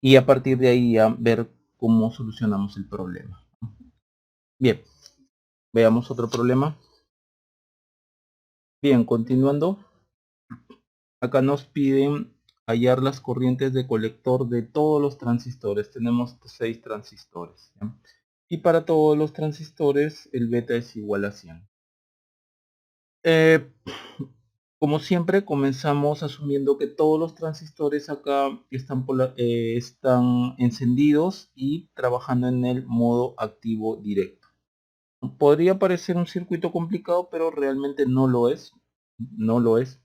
Y a partir de ahí ya ver cómo solucionamos el problema. Bien, veamos otro problema. Bien, continuando. Acá nos piden hallar las corrientes de colector de todos los transistores. Tenemos 6 transistores, ¿ya? Y para todos los transistores el beta es igual a 100. Como siempre comenzamos asumiendo que todos los transistores acá están encendidos y trabajando en el modo activo directo. Podría parecer un circuito complicado, pero realmente no lo es. No lo es.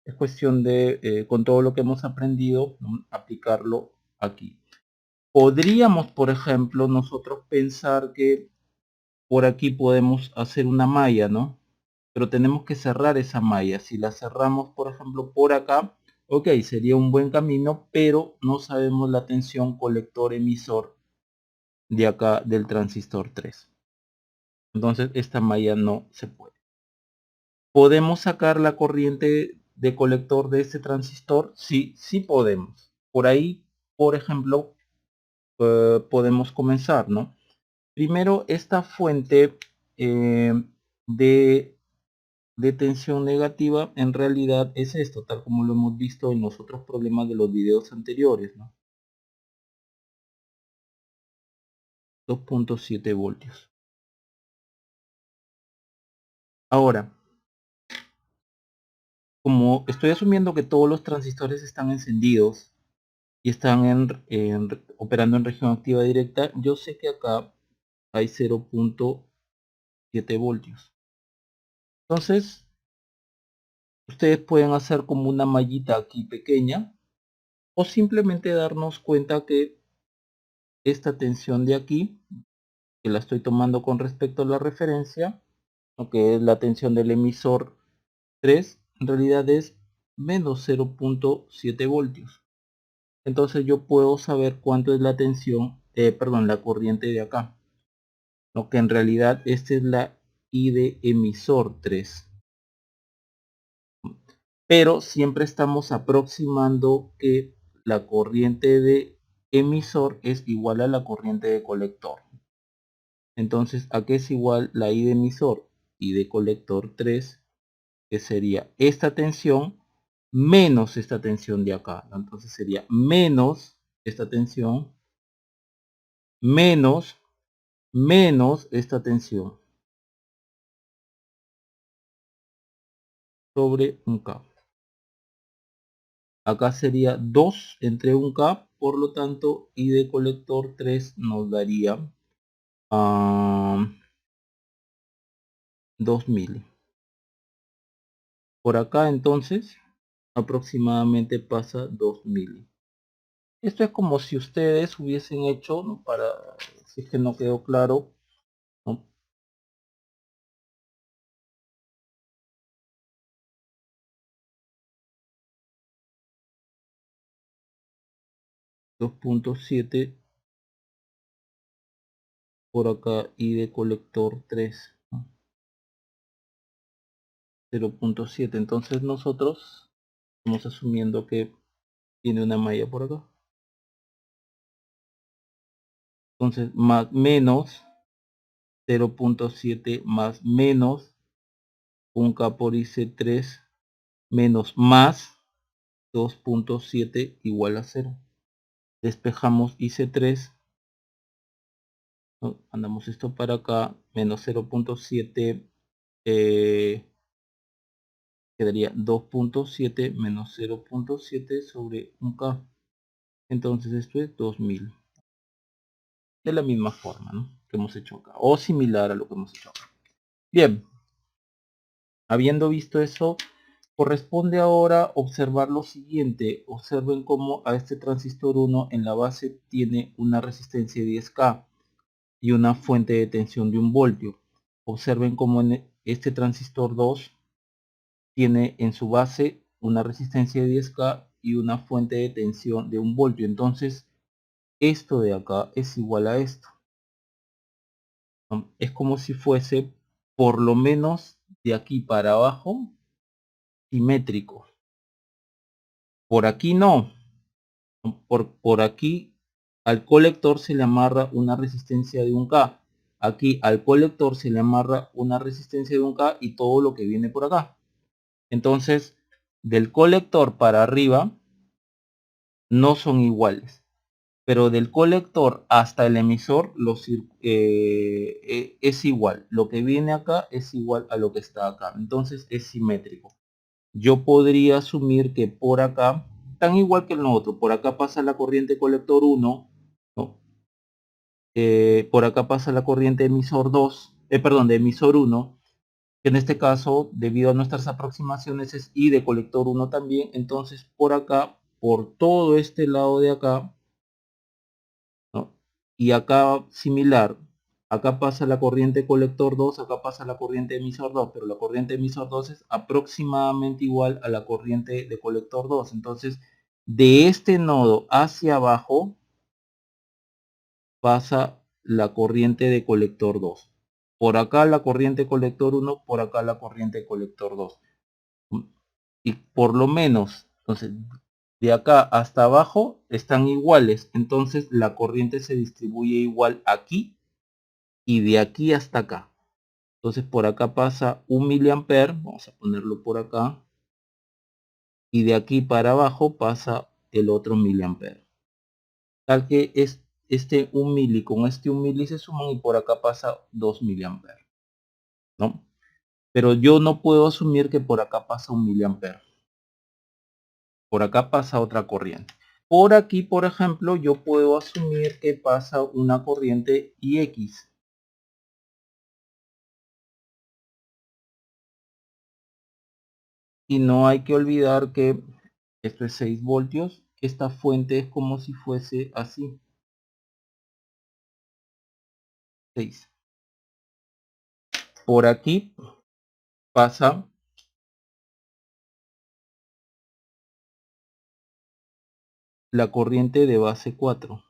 Es cuestión de, con todo lo que hemos aprendido, aplicarlo aquí. Podríamos, por ejemplo, nosotros pensar que por aquí podemos hacer una malla, ¿no? Pero tenemos que cerrar esa malla. Si la cerramos, por ejemplo, por acá, ok, sería un buen camino, pero no sabemos la tensión colector emisor de acá del transistor 3. Entonces esta malla no se puede. ¿Podemos sacar la corriente de colector de este transistor? Sí, sí podemos. Por ahí, por ejemplo, podemos comenzar, ¿no? Primero, esta fuente de tensión negativa en realidad es esto, tal como lo hemos visto en los otros problemas de los videos anteriores, ¿no? 2.7 voltios. Ahora, como estoy asumiendo que todos los transistores están encendidos y están operando en región activa directa, yo sé que acá hay 0.7 voltios. Entonces, ustedes pueden hacer como una mallita aquí pequeña o simplemente darnos cuenta que esta tensión de aquí, que la estoy tomando con respecto a la referencia, lo que es la tensión del emisor 3, en realidad es menos 0.7 voltios. Entonces yo puedo saber cuánto es la tensión, perdón, la corriente de acá. Lo que en realidad esta es la I de emisor 3. Pero siempre estamos aproximando que la corriente de emisor es igual a la corriente de colector. Entonces, ¿a qué es igual la I de emisor y de colector 3? Que sería esta tensión menos esta tensión de acá. Entonces sería menos esta tensión menos esta tensión sobre un K. Acá sería 2 entre un K, por lo tanto, I de colector 3 nos daría 2 mili. Por acá entonces aproximadamente pasa 2 mili. Esto es como si ustedes hubiesen hecho, ¿no? Para, si es que no quedó claro, ¿no? 2.7 por acá y de colector 3, ¿no? 0.7. Entonces nosotros estamos asumiendo que tiene una malla por acá. Entonces más menos 0.7 más menos un K por IC3 menos más 2.7 igual a 0. Despejamos IC3, ¿no? Mandamos esto para acá, menos 0.7 quedaría 2.7 menos 0.7 sobre un K. Entonces esto es 2000. De la misma forma, ¿no? Que hemos hecho acá, o similar a lo que hemos hecho acá. Bien, habiendo visto eso, corresponde ahora observar lo siguiente. Observen cómo a este transistor 1 en la base tiene una resistencia de 10K y una fuente de tensión de 1 voltio. Observen cómo en este transistor 2 tiene en su base una resistencia de 10K y una fuente de tensión de 1 voltio. Entonces, esto de acá es igual a esto. Es como si fuese por lo menos de aquí para abajo simétrico. Por aquí no. Por aquí al colector se le amarra una resistencia de 1K. Aquí al colector se le amarra una resistencia de 1K y todo lo que viene por acá. Entonces, del colector para arriba no son iguales. Pero del colector hasta el emisor es igual. Lo que viene acá es igual a lo que está acá. Entonces es simétrico. Yo podría asumir que por acá, tan igual que el otro, por acá pasa la corriente colector 1, ¿no? Por acá pasa la corriente emisor 2, perdón, de emisor 1, que en este caso, debido a nuestras aproximaciones, es I de colector 1 también. Entonces por acá, por todo este lado de acá, ¿no? Y acá similar, acá pasa la corriente colector 2, acá pasa la corriente emisor 2, pero la corriente emisor 2 es aproximadamente igual a la corriente de colector 2. Entonces, de este nodo hacia abajo pasa la corriente de colector 2. Por acá la corriente colector 1, por acá la corriente colector 2. Y por lo menos, entonces, de acá hasta abajo están iguales. Entonces la corriente se distribuye igual aquí y de aquí hasta acá. Entonces por acá pasa 1 miliamper, vamos a ponerlo por acá, y de aquí para abajo pasa el otro miliamper. Tal que es este 1 mili con este 1 mili se suman y por acá pasa 2 miliamper, ¿no? Pero yo no puedo asumir que por acá pasa 1 miliamper. Por acá pasa otra corriente. Por aquí, por ejemplo, yo puedo asumir que pasa una corriente IX. Y no hay que olvidar que esto es 6 voltios. Esta fuente es como si fuese así. 6. Por aquí pasa la corriente de base 4.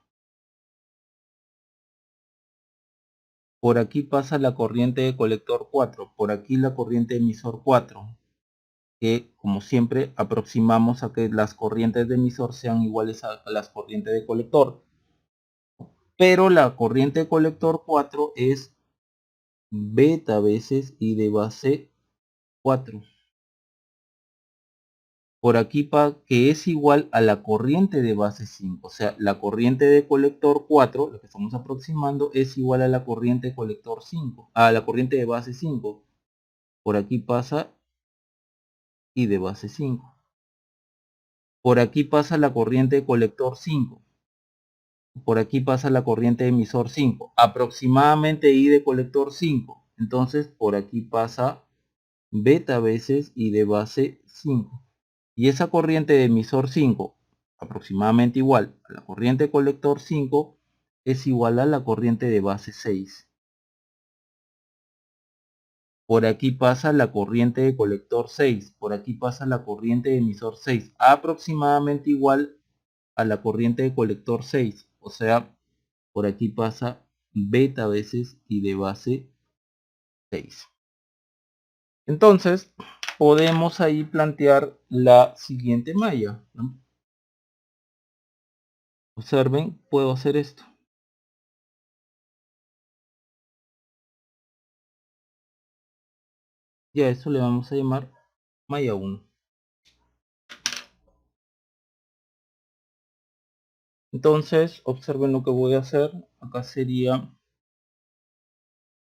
Por aquí pasa la corriente de colector 4. Por aquí la corriente emisor 4. que, como siempre, aproximamos a que las corrientes de emisor sean iguales a las corrientes de colector. Pero la corriente de colector 4 es beta veces I de base 4. Por aquí que es igual a la corriente de base 5. O sea, la corriente de colector 4, lo que estamos aproximando, es igual a la corriente de colector 5, a la corriente de base 5. Por aquí pasa I de base 5. Por aquí pasa la corriente de colector 5. Por aquí pasa la corriente de emisor 5. Aproximadamente I de colector 5. Entonces, por aquí pasa beta veces I de base 5. Y esa corriente de emisor 5, aproximadamente igual a la corriente de colector 5, es igual a la corriente de base 6. Por aquí pasa la corriente de colector 6. Por aquí pasa la corriente de emisor 6. Aproximadamente igual a la corriente de colector 6. O sea, por aquí pasa beta veces I de base 6. Entonces, podemos ahí plantear la siguiente malla, ¿no? Observen, puedo hacer esto. Y a eso le vamos a llamar malla 1. Entonces, observen lo que voy a hacer. Acá sería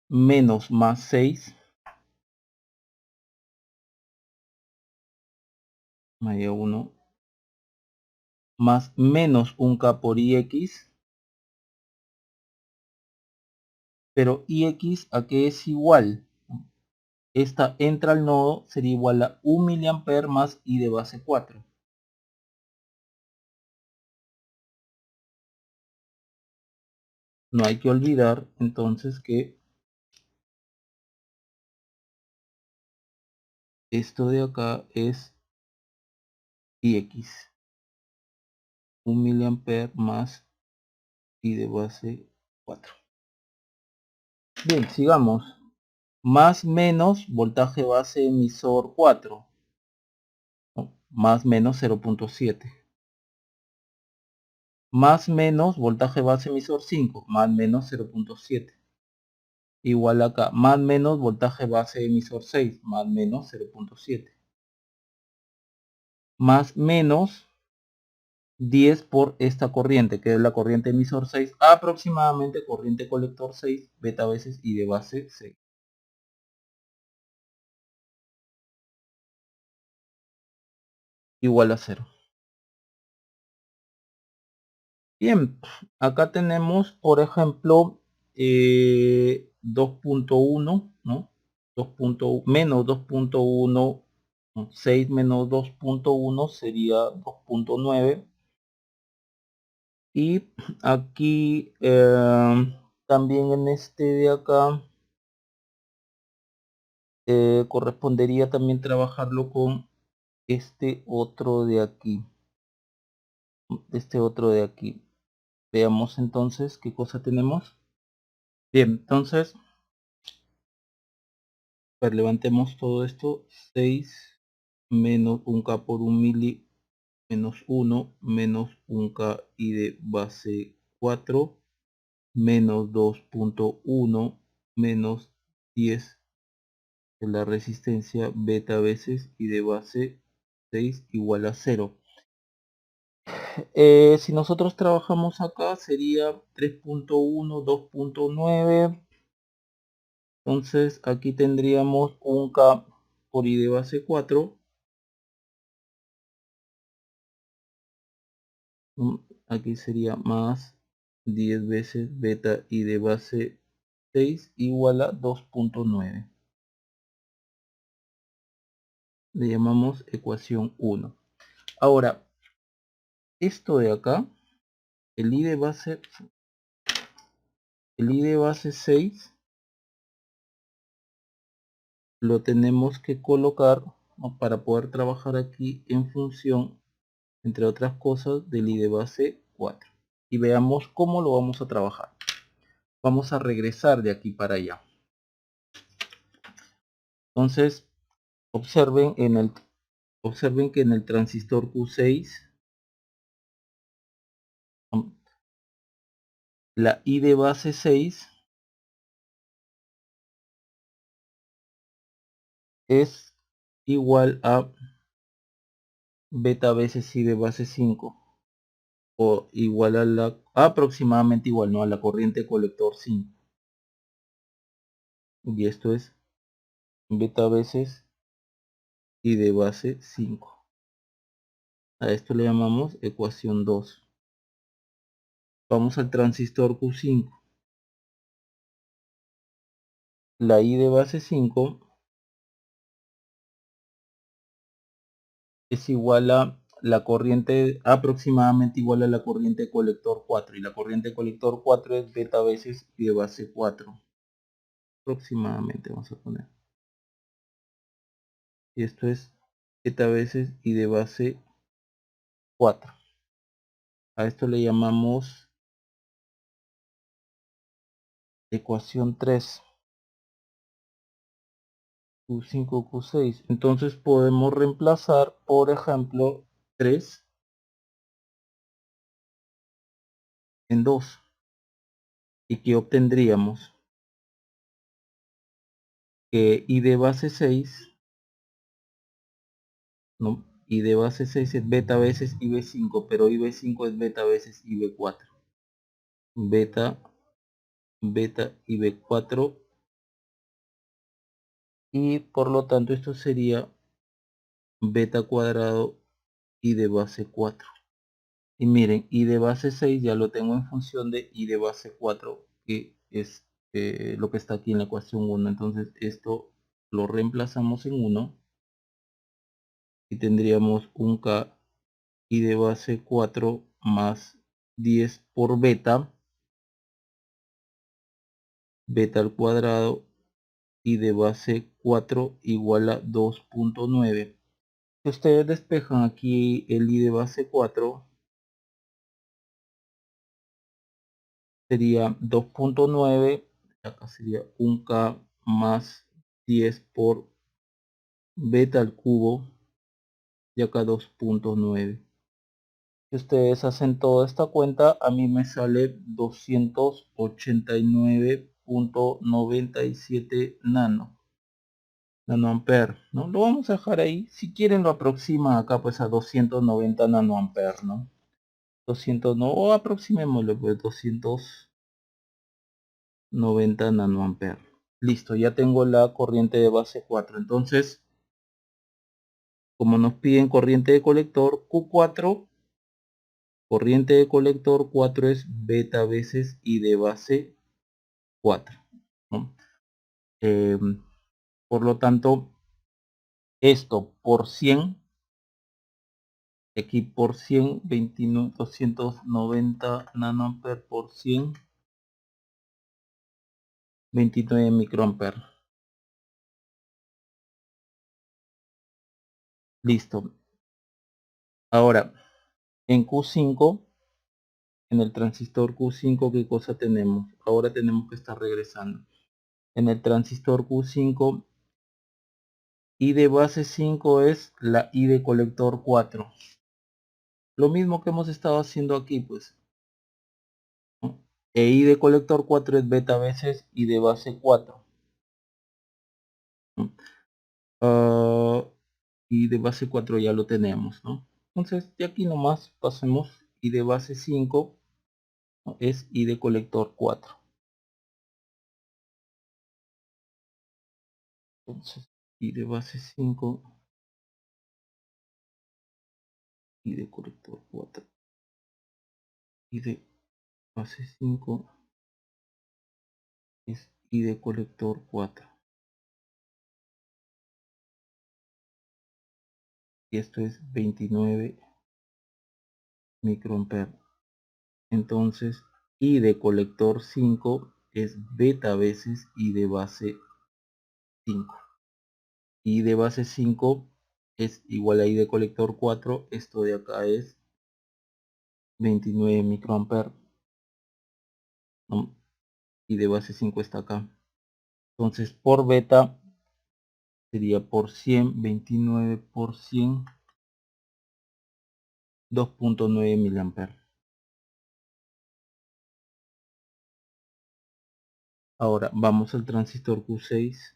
menos más 6. Malla 1. Más menos 1K por IX. Pero IX a qué es igual. Esta entra al nodo, sería igual a 1 mA más I de base 4. No hay que olvidar entonces que esto de acá es IX. 1 mA más I de base 4. Bien, sigamos. Más menos voltaje base emisor 4. ¿No? Más menos 0.7. Más menos voltaje base emisor 5. Más menos 0.7. Igual acá. Más menos voltaje base emisor 6. Más menos 0.7. Más menos 10 por esta corriente, que es la corriente emisor 6, aproximadamente corriente colector 6, beta veces I de base 6. Igual a 0. Bien, acá tenemos, por ejemplo, 2.1, ¿no? Menos 2.1, 6 menos 2.1 sería 2.9. Y aquí también en este de acá correspondería también trabajarlo con este otro de aquí. Este otro de aquí. Veamos entonces qué cosa tenemos. Bien, entonces, pues levantemos todo esto. 6 menos 1K por 1 mili menos 1 menos 1K I de base 4 menos 2.1 menos 10 de la resistencia beta veces I de base 6 igual a 0. Si nosotros trabajamos acá sería 3.1, 2.9. Entonces aquí tendríamos 1K por I de base 4. Aquí sería más 10 veces beta I de base 6 igual a 2.9. Le llamamos ecuación 1. Ahora, esto de acá, el I de base 6 lo tenemos que colocar, ¿no?, para poder trabajar aquí en función, entre otras cosas, del I de base 4. Y veamos cómo lo vamos a trabajar. Vamos a regresar de aquí para allá. Entonces, observen observen que en el transistor Q6 la I de base 6 es igual a beta veces I de base 5 o igual a la aproximadamente igual, ¿no?, a la corriente colector 5, y esto es beta veces I de base 5. A esto le llamamos ecuación 2. Vamos al transistor Q5. La I de base 5 es igual a la corriente, aproximadamente igual a la corriente colector 4, y la corriente colector 4 es beta veces I de base 4. Aproximadamente vamos a poner. Y esto es beta veces I de base 4. A esto le llamamos ecuación 3. Q5, Q6. Entonces podemos reemplazar, por ejemplo, 3 en 2. ¿Y qué obtendríamos? Que I de base 6, ¿no? I de base 6 es beta veces IB5, pero IB5 es beta veces IB4. Beta IB4, y por lo tanto esto sería beta cuadrado I de base 4. Y miren, I de base 6 ya lo tengo en función de I de base 4, que es lo que está aquí en la ecuación 1. Entonces esto lo reemplazamos en 1 y tendríamos un K I de base 4 más 10 por beta al cuadrado I de base 4 igual a 2.9. Si ustedes despejan aquí el I de base 4, sería 2.9, acá sería un K más 10 por beta al cubo, y acá 2.9. Si ustedes hacen toda esta cuenta, a mí me sale 289.97 nanoamperes, ¿no? Lo vamos a dejar ahí. Si quieren lo aproximan acá pues a 290 nanoamperes, ¿no? 200, no, o aproximémoslo pues 290 nanoamperes. Listo, ya tengo la corriente de base 4. Entonces, como nos piden corriente de colector Q4, corriente de colector 4 es beta veces I de base 4, ¿no? Por lo tanto, esto por 100, aquí por 100, 29, 290 nanoamperes por 100, 29 microamperes. Listo. Ahora, en Q5, en el transistor Q5, ¿qué cosa tenemos? Ahora tenemos que estar regresando. En el transistor Q5, I de base 5 es la I de colector 4. Lo mismo que hemos estado haciendo aquí, pues. ¿No? E I de colector 4 es beta veces I de base 4. ¿No? Y de base 4 ya lo tenemos, ¿no? Entonces, de aquí nomás pasemos I de base 5, ¿no?, es I de colector 4. Entonces, I de base 5, I de colector 4. I de base 5 es I de colector 4. Y esto es 29 microamperes. Entonces, I de colector 5 es beta veces I de base 5. I de base 5 es igual a I de colector 4. Esto de acá es 29 microamperes, ¿no? Y de base 5 está acá. Entonces, por beta sería por 100, 29 por 100, 2.9 miliamperes. Ahora vamos al transistor Q6.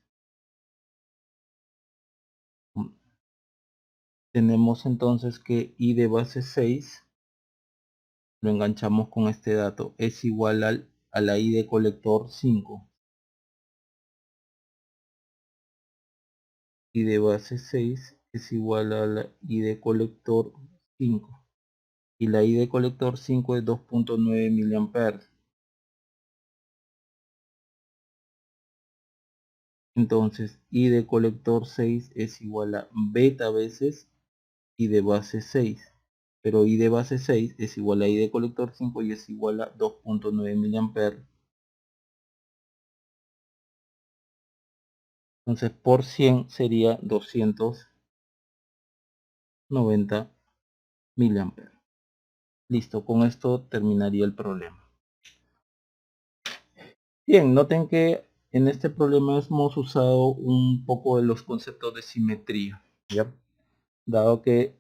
Tenemos entonces que I de base 6, lo enganchamos con este dato, es igual a la I de colector 5. I de base 6 es igual a la I de colector 5. Y la I de colector 5 es 2.9 miliamperes. Entonces I de colector 6 es igual a beta veces I de base 6. Pero I de base 6 es igual a I de colector 5 y es igual a 2.9 miliamperes. Entonces por 100 sería 290 miliamperes. Listo, con esto terminaría el problema. Bien, noten que en este problema hemos usado un poco de los conceptos de simetría, ¿ya? Dado que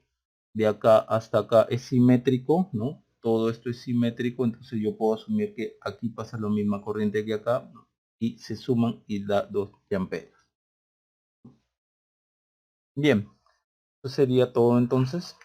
de acá hasta acá es simétrico, ¿no? Todo esto es simétrico, entonces yo puedo asumir que aquí pasa la misma corriente que acá, ¿no? Y se suman y da 2 amperes. Bien, eso sería todo entonces.